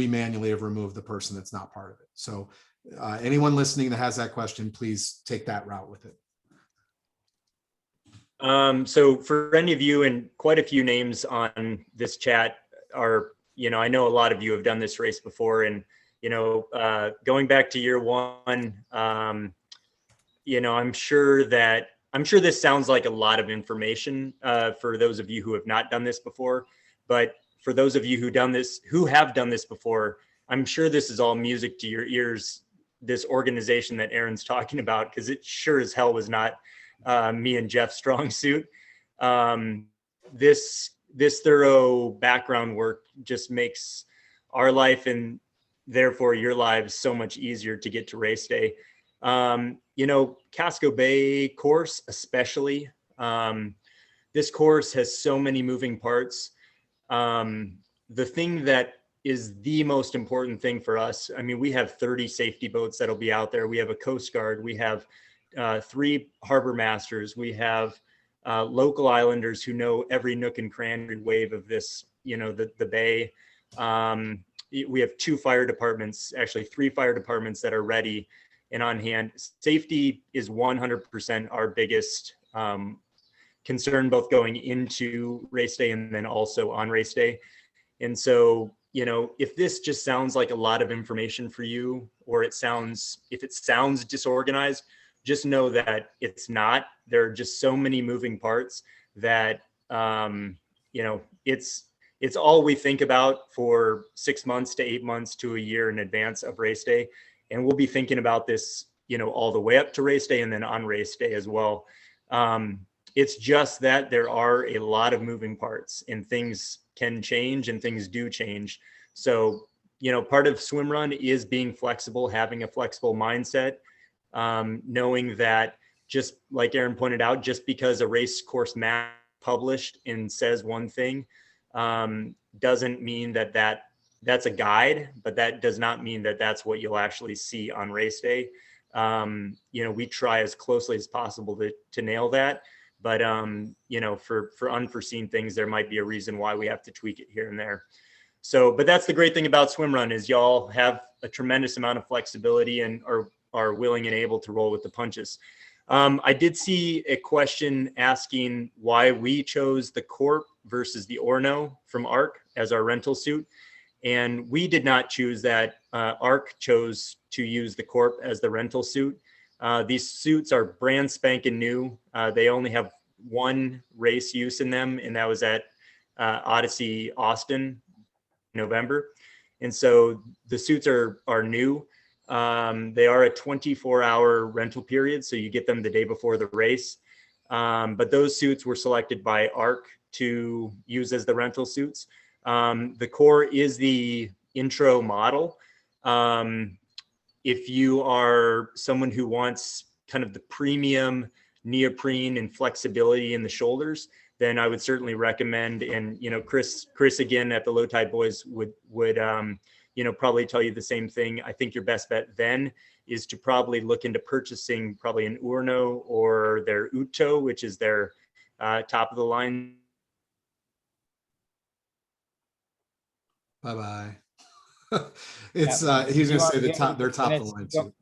manually have removed the person that's not part of it. So anyone listening that has that question, please take that route with it. So for any of you, and quite a few names on this chat are, I know a lot of you have done this race before, and, going back to year 1, I'm sure this sounds like a lot of information for those of you who have not done this before, but for those of you who have done this before, I'm sure this is all music to your ears, this organization that Aaron's talking about, because it sure as hell was not me and Jeff's strong suit. This thorough background work just makes our life and therefore your lives so much easier to get to race day. Casco Bay course, especially, this course has so many moving parts. The thing that is the most important thing for us, we have 30 safety boats that'll be out there. We have a Coast Guard. We have 3 harbor masters. We have local islanders who know every nook and cranny wave of this, the bay. We have 2 fire departments, actually 3 fire departments that are ready and on hand. Safety is 100% our biggest concern, both going into race day and then also on race day. And so, if this just sounds like a lot of information for you, or if it sounds disorganized, just know that it's not. There are just so many moving parts that, it's all we think about for 6 months to 8 months to a year in advance of race day. And we'll be thinking about this, all the way up to race day and then on race day as well. It's just that there are a lot of moving parts and things can change and things do change. So, part of SwimRun is being flexible, having a flexible mindset, knowing that, just like Aaron pointed out, just because a race course map published and says one thing, doesn't mean that that's a guide, but that does not mean that that's what you'll actually see on race day. We try as closely as possible to nail that. But, for unforeseen things, there might be a reason why we have to tweak it here and there. So, but that's the great thing about SwimRun is y'all have a tremendous amount of flexibility and are willing and able to roll with the punches. I did see a question asking why we chose the Corp versus the Orno from ARC as our rental suit. And we did not choose that. ARC chose to use the Corp as the rental suit. These suits are brand spanking new. They only have one race use in them, and that was at Odyssey Austin, November. And so the suits are new. They are a 24-hour rental period, so you get them the day before the race. But those suits were selected by ARC to use as the rental suits. The Core is the intro model. If you are someone who wants kind of the premium neoprene and flexibility in the shoulders, then I would certainly recommend. And Chris again at the Low Tide Boys would probably tell you the same thing. I think your best bet then is to probably look into purchasing probably an Urno or their Uto, which is their top of the line. Bye-bye. It's he's gonna say they're top of the line too. Do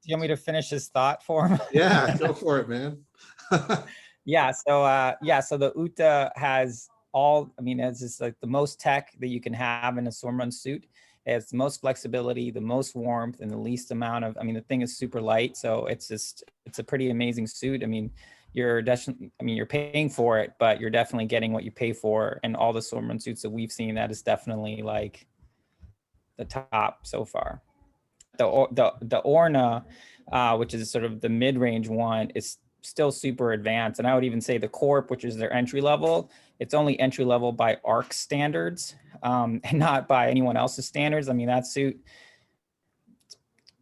you want me to finish his thought for him? Yeah, go for it, man. Yeah. So the Uta has it's just like the most tech that you can have in a SwimRun suit. It has the most flexibility, the most warmth, and the least amount of, the thing is super light. So it's a pretty amazing suit. You're paying for it, but you're definitely getting what you pay for. And all the SwimRun suits that we've seen, that is definitely like the top so far. The Orna, which is sort of the mid-range one, is still super advanced. And I would even say the Corp, which is their entry level, it's only entry level by ARC standards, and not by anyone else's standards. That suit,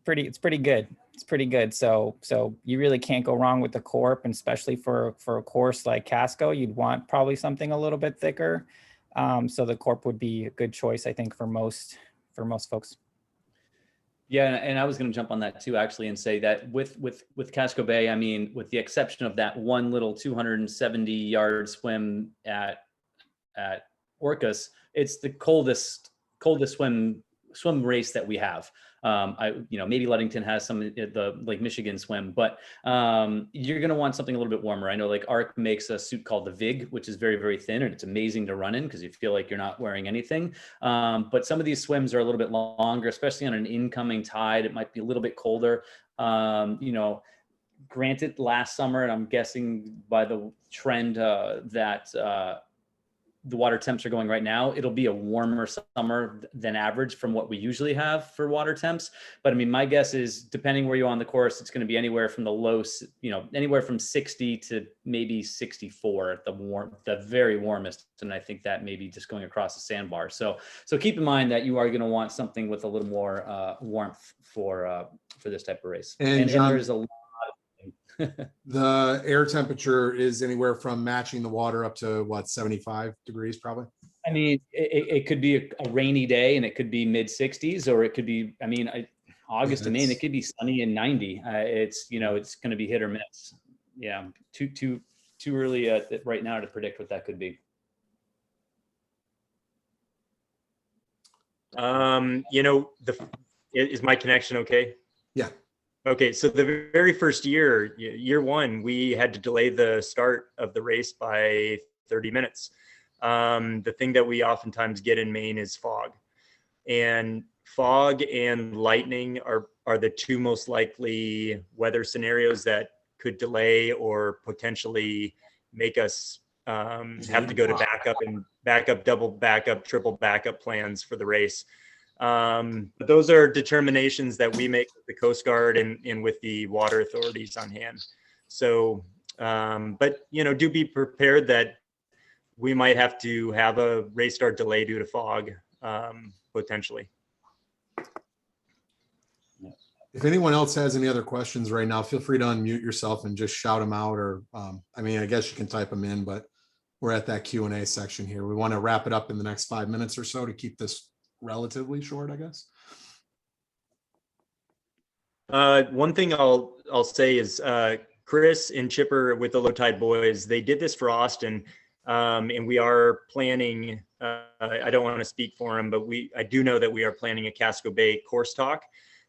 it's pretty good. It's pretty good. So you really can't go wrong with the Corp, and especially for a course like Casco, you'd want probably something a little bit thicker. So the Corp would be a good choice, I think, for most folks. Yeah, and I was going to jump on that too, actually, and say that with Casco Bay, with the exception of that one little 270-yard swim at Orcas, it's the coldest swim race that we have. Maybe Ludington has some at the Lake Michigan swim, but you're going to want something a little bit warmer. I know like ARC makes a suit called the VIG, which is very, very thin, and it's amazing to run in because you feel like you're not wearing anything. But some of these swims are a little bit longer, especially on an incoming tide. It might be a little bit colder. Granted, last summer, and I'm guessing by the trend that the water temps are going right now, it'll be a warmer summer than average from what we usually have for water temps. But my guess is, depending where you are on the course, it's going to be anywhere from anywhere from 60 to maybe 64 at the very warmest. And I think that may be just going across the sandbar. So keep in mind that you are going to want something with a little more warmth for this type of race. And John, there's a lot. The air temperature is anywhere from matching the water up to what, 75 degrees probably? It could be a rainy day and it could be mid 60s, or it could be, August to Maine, it could be sunny and 90. It's going to be hit or miss. Yeah. Too early right now to predict what that could be. Is my connection okay? Yeah. Okay, so the very first year one, we had to delay the start of the race by 30 minutes. The thing that we oftentimes get in Maine is fog. And fog and lightning are the two most likely weather scenarios that could delay or potentially make us have to go to backup, double backup, triple backup plans for the race. But those are determinations that we make with the Coast Guard and with the water authorities on hand. So But, do be prepared that we might have to have a race start delay due to fog, potentially. If anyone else has any other questions right now, feel free to unmute yourself and just shout them out, or, I guess you can type them in, but we're at that Q&A section here. We want to wrap it up in the next 5 minutes or so to keep this relatively short, I guess. One thing I'll say is Chris and Chipper with the Low Tide Boys, they did this for Austin, and we are planning. I don't want to speak for him, but I do know that we are planning a Casco Bay course talk.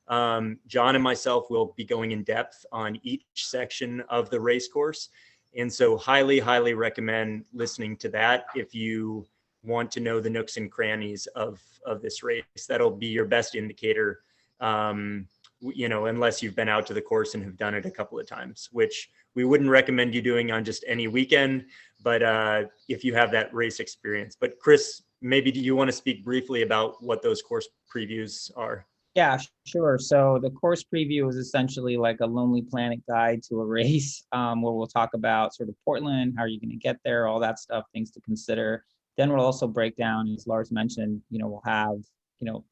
John and myself will be going in depth on each section of the race course, and so highly recommend listening to that if you want to know the nooks and crannies of this race. That'll be your best indicator. Unless you've been out to the course and have done it a couple of times, which we wouldn't recommend you doing on just any weekend, but if you have that race experience. But Chris, maybe do you want to speak briefly about what those course previews are? Yeah, sure. So the course preview is essentially like a Lonely Planet guide to a race, where we'll talk about sort of Portland, how are you going to get there, all that stuff, things to consider. Then we'll also break down, as Lars mentioned, we'll have,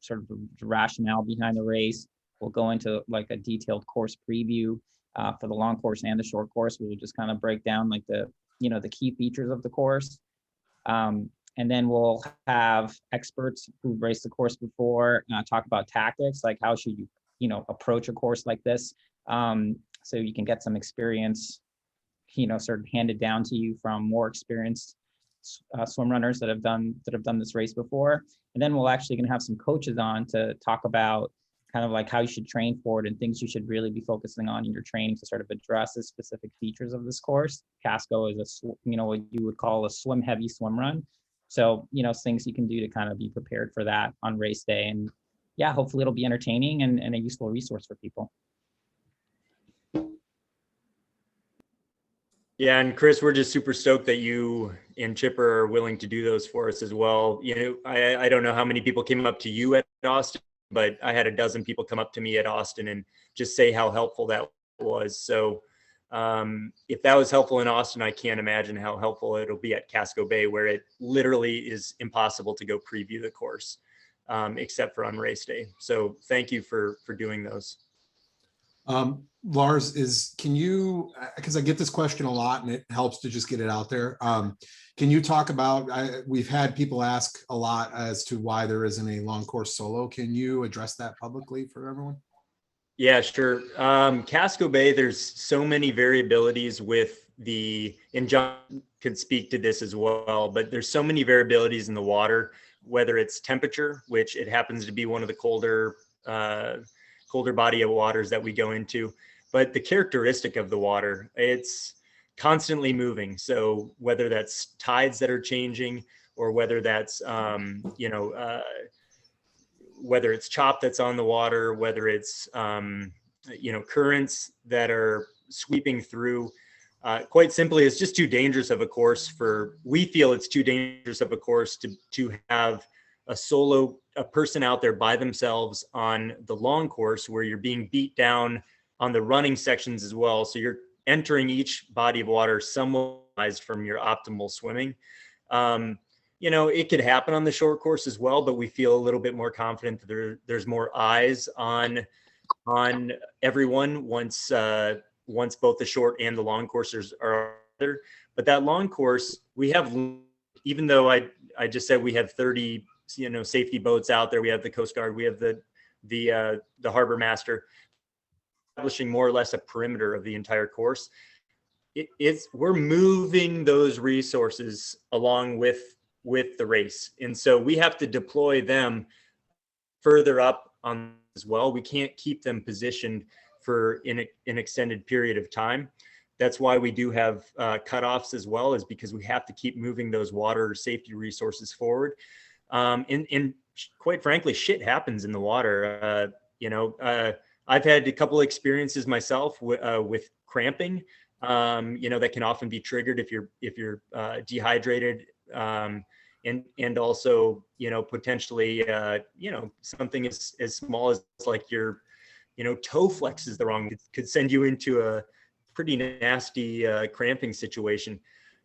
sort of the rationale behind the race. We'll go into like a detailed course preview for the long course and the short course. We'll just kind of break down like the key features of the course. And then we'll have experts who've raced the course before talk about tactics, like how should you, approach a course like this, so you can get some experience, sort of handed down to you from more experienced swim runners that have done this race before. And then we're actually going to have some coaches on to talk about kind of like how you should train for it and things you should really be focusing on in your training to sort of address the specific features of this course. Casco is what you would call a swim heavy swim run. So, things you can do to kind of be prepared for that on race day. And yeah, hopefully it'll be entertaining and a useful resource for people. Yeah, and Chris, we're just super stoked that you and Chipper are willing to do those for us as well. I don't know how many people came up to you at Austin, but I had a dozen people come up to me at Austin and just say how helpful that was. So if that was helpful in Austin, I can't imagine how helpful it'll be at Casco Bay, where it literally is impossible to go preview the course, except for on race day. So thank you for doing those. Lars, can you, because I get this question a lot and it helps to just get it out there. Can you talk about, we've had people ask a lot as to why there isn't a long course solo. Can you address that publicly for everyone? Yeah, sure. Casco Bay, there's so many variabilities with and John could speak to this as well, but there's so many variabilities in the water, whether it's temperature, which it happens to be one of the colder body of waters that we go into, but the characteristic of the water, it's constantly moving. So whether that's tides that are changing or whether that's, whether it's chop that's on the water, whether it's, currents that are sweeping through, quite simply, it's just too dangerous of a course we feel it's too dangerous of a course to have a person out there by themselves on the long course where you're being beat down on the running sections as well. So you're entering each body of water somewhat from your optimal swimming. It could happen on the short course as well, but we feel a little bit more confident that there's more eyes on everyone once both the short and the long courses are there. But that long course, we have, even though I just said we have 30 safety boats out there, we have the Coast Guard, we have the harbor master establishing more or less a perimeter of the entire course. We're moving those resources along with the race, and so we have to deploy them further up on as well. We can't keep them positioned for an extended period of time. That's why we do have cutoffs as well, is because we have to keep moving those water safety resources forward. And quite frankly, shit happens in the water. I've had a couple of experiences myself with cramping, that can often be triggered if you're dehydrated, and also, potentially, something as small as like your, toe flex is the wrong, could send you into pretty nasty cramping situation.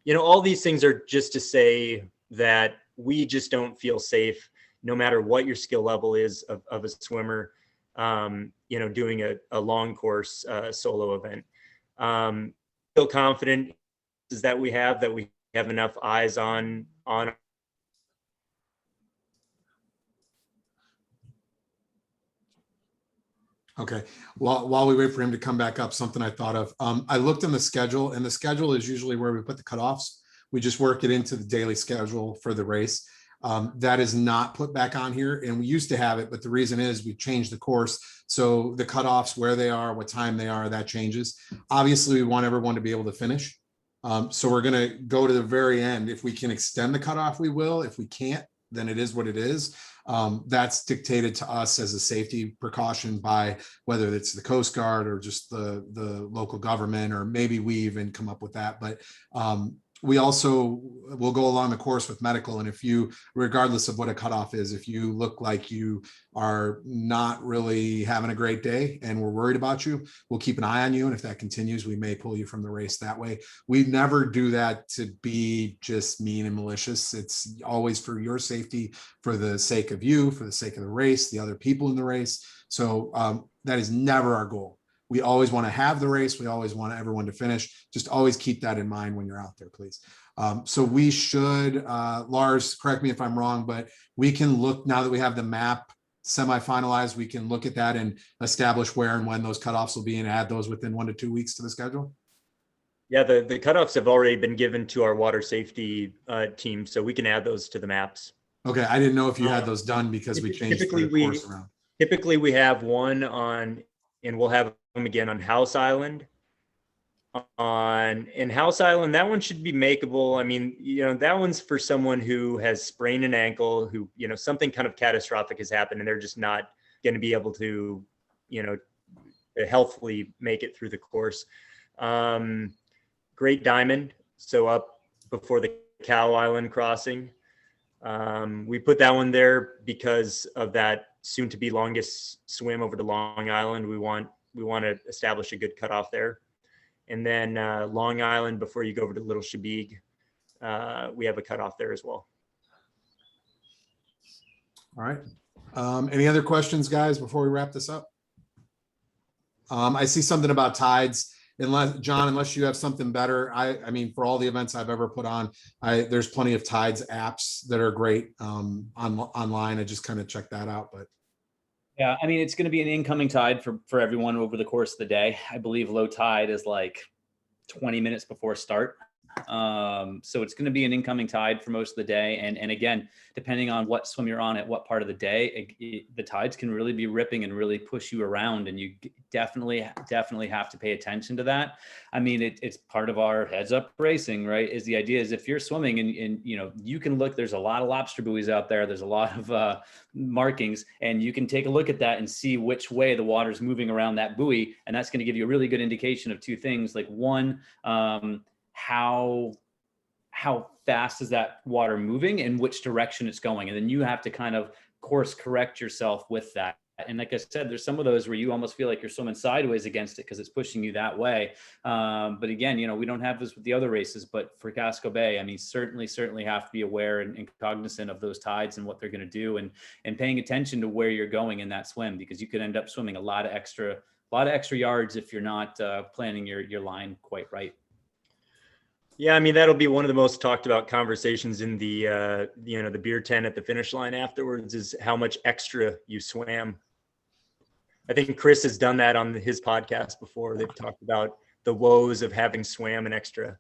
You know, all these things are just to say that we just don't feel safe, no matter what your skill level is of a swimmer, you know, doing a long course solo event. Feel confident is that we have enough eyes on. Okay, while we wait for him to come back up, something I thought of. I looked in the schedule, and the schedule is usually where we put the cutoffs. We just work it into the daily schedule for the race. That is not put back on here, and we used to have it, but the reason is we changed the course. So the cutoffs, where they are, what time they are, that changes. Obviously, we want everyone to be able to finish. So we're gonna go to the very end. If we can extend the cutoff, we will. If we can't, then it is what it is. That's dictated to us as a safety precaution by whether it's the Coast Guard or just the local government, or maybe we even come up with that. But we also will go along the course with medical. And if you, regardless of what a cutoff is, if you look like you are not really having a great day and we're worried about you, we'll keep an eye on you. And if that continues, we may pull you from the race that way. We never do that to be just mean and malicious. It's always for your safety, for the sake of you, for the sake of the race, the other people in the race. So that is never our goal. We always want to have the race. We always want everyone to finish. Just always keep that in mind when you're out there, please. So we should, Lars, correct me if I'm wrong, but we can look, now that we have the map semi-finalized, we can look at that and establish where and when those cutoffs will be and add those within 1 to 2 weeks to the schedule. Yeah, the cutoffs have already been given to our water safety team, so we can add those to the maps. Okay, I didn't know if you had those done because we changed the course around. Typically we have one on, and we'll have them again on House Island. In House Island, that one should be makeable. I mean, you know, that one's for someone who has sprained an ankle, who, you know, something kind of catastrophic has happened and they're just not going to be able to, you know, healthfully make it through the course. Great Diamond, so up before the Cow Island crossing. We put that one there because of that soon to be longest swim over to Long Island. We want to establish a good cutoff there. And then Long Island, before you go over to Little Shabig, we have a cutoff there as well. All right. Any other questions, guys, before we wrap this up? I see something about tides. Unless you have something better, I mean, for all the events I've ever put on, there's plenty of tides apps that are great online. I just kind of checked that out, but. Yeah, I mean, it's going to be an incoming tide for everyone over the course of the day. I believe low tide is like 20 minutes before start. So it's going to be an incoming tide for most of the day. And again, depending on what swim you're on at what part of the day, the tides can really be ripping and really push you around. And you definitely have to pay attention to that. I mean, it's part of our heads up racing, right? Is the idea is if you're swimming and you know, you can look, there's a lot of lobster buoys out there. There's a lot of markings, and you can take a look at that and see which way the water's moving around that buoy. And that's going to give you a really good indication of two things. Like one, how fast is that water moving and which direction it's going. And then you have to kind of course correct yourself with that. And like I said, there's some of those where you almost feel like you're swimming sideways against it because it's pushing you that way. But again, you know, we don't have this with the other races, but for Casco Bay, I mean, certainly have to be aware and cognizant of those tides and what they're going to do, and paying attention to where you're going in that swim, because you could end up swimming a lot of extra yards if you're not planning your line quite right. Yeah, I mean, that'll be one of the most talked about conversations in the, you know, the beer tent at the finish line afterwards, is how much extra you swam. I think Chris has done that on his podcast before. They've talked about the woes of having swam an extra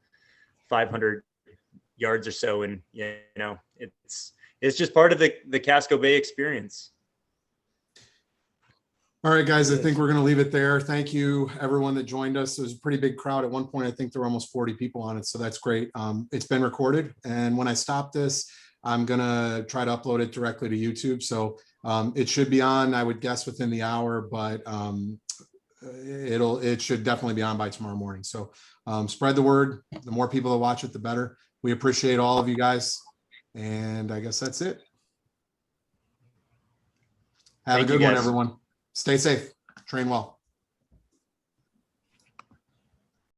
500 yards or so. And, you know, it's just part of the Casco Bay experience. All right, guys, I think we're going to leave it there. Thank you, everyone that joined us. It was a pretty big crowd. At one point, I think there were almost 40 people on it, so that's great. It's been recorded, and when I stop this, I'm going to try to upload it directly to YouTube. So it should be on, I would guess, within the hour, but it should definitely be on by tomorrow morning. So spread the word. The more people that watch it, the better. We appreciate all of you guys, and I guess that's it. Have a good one, everyone. Stay safe. Train well.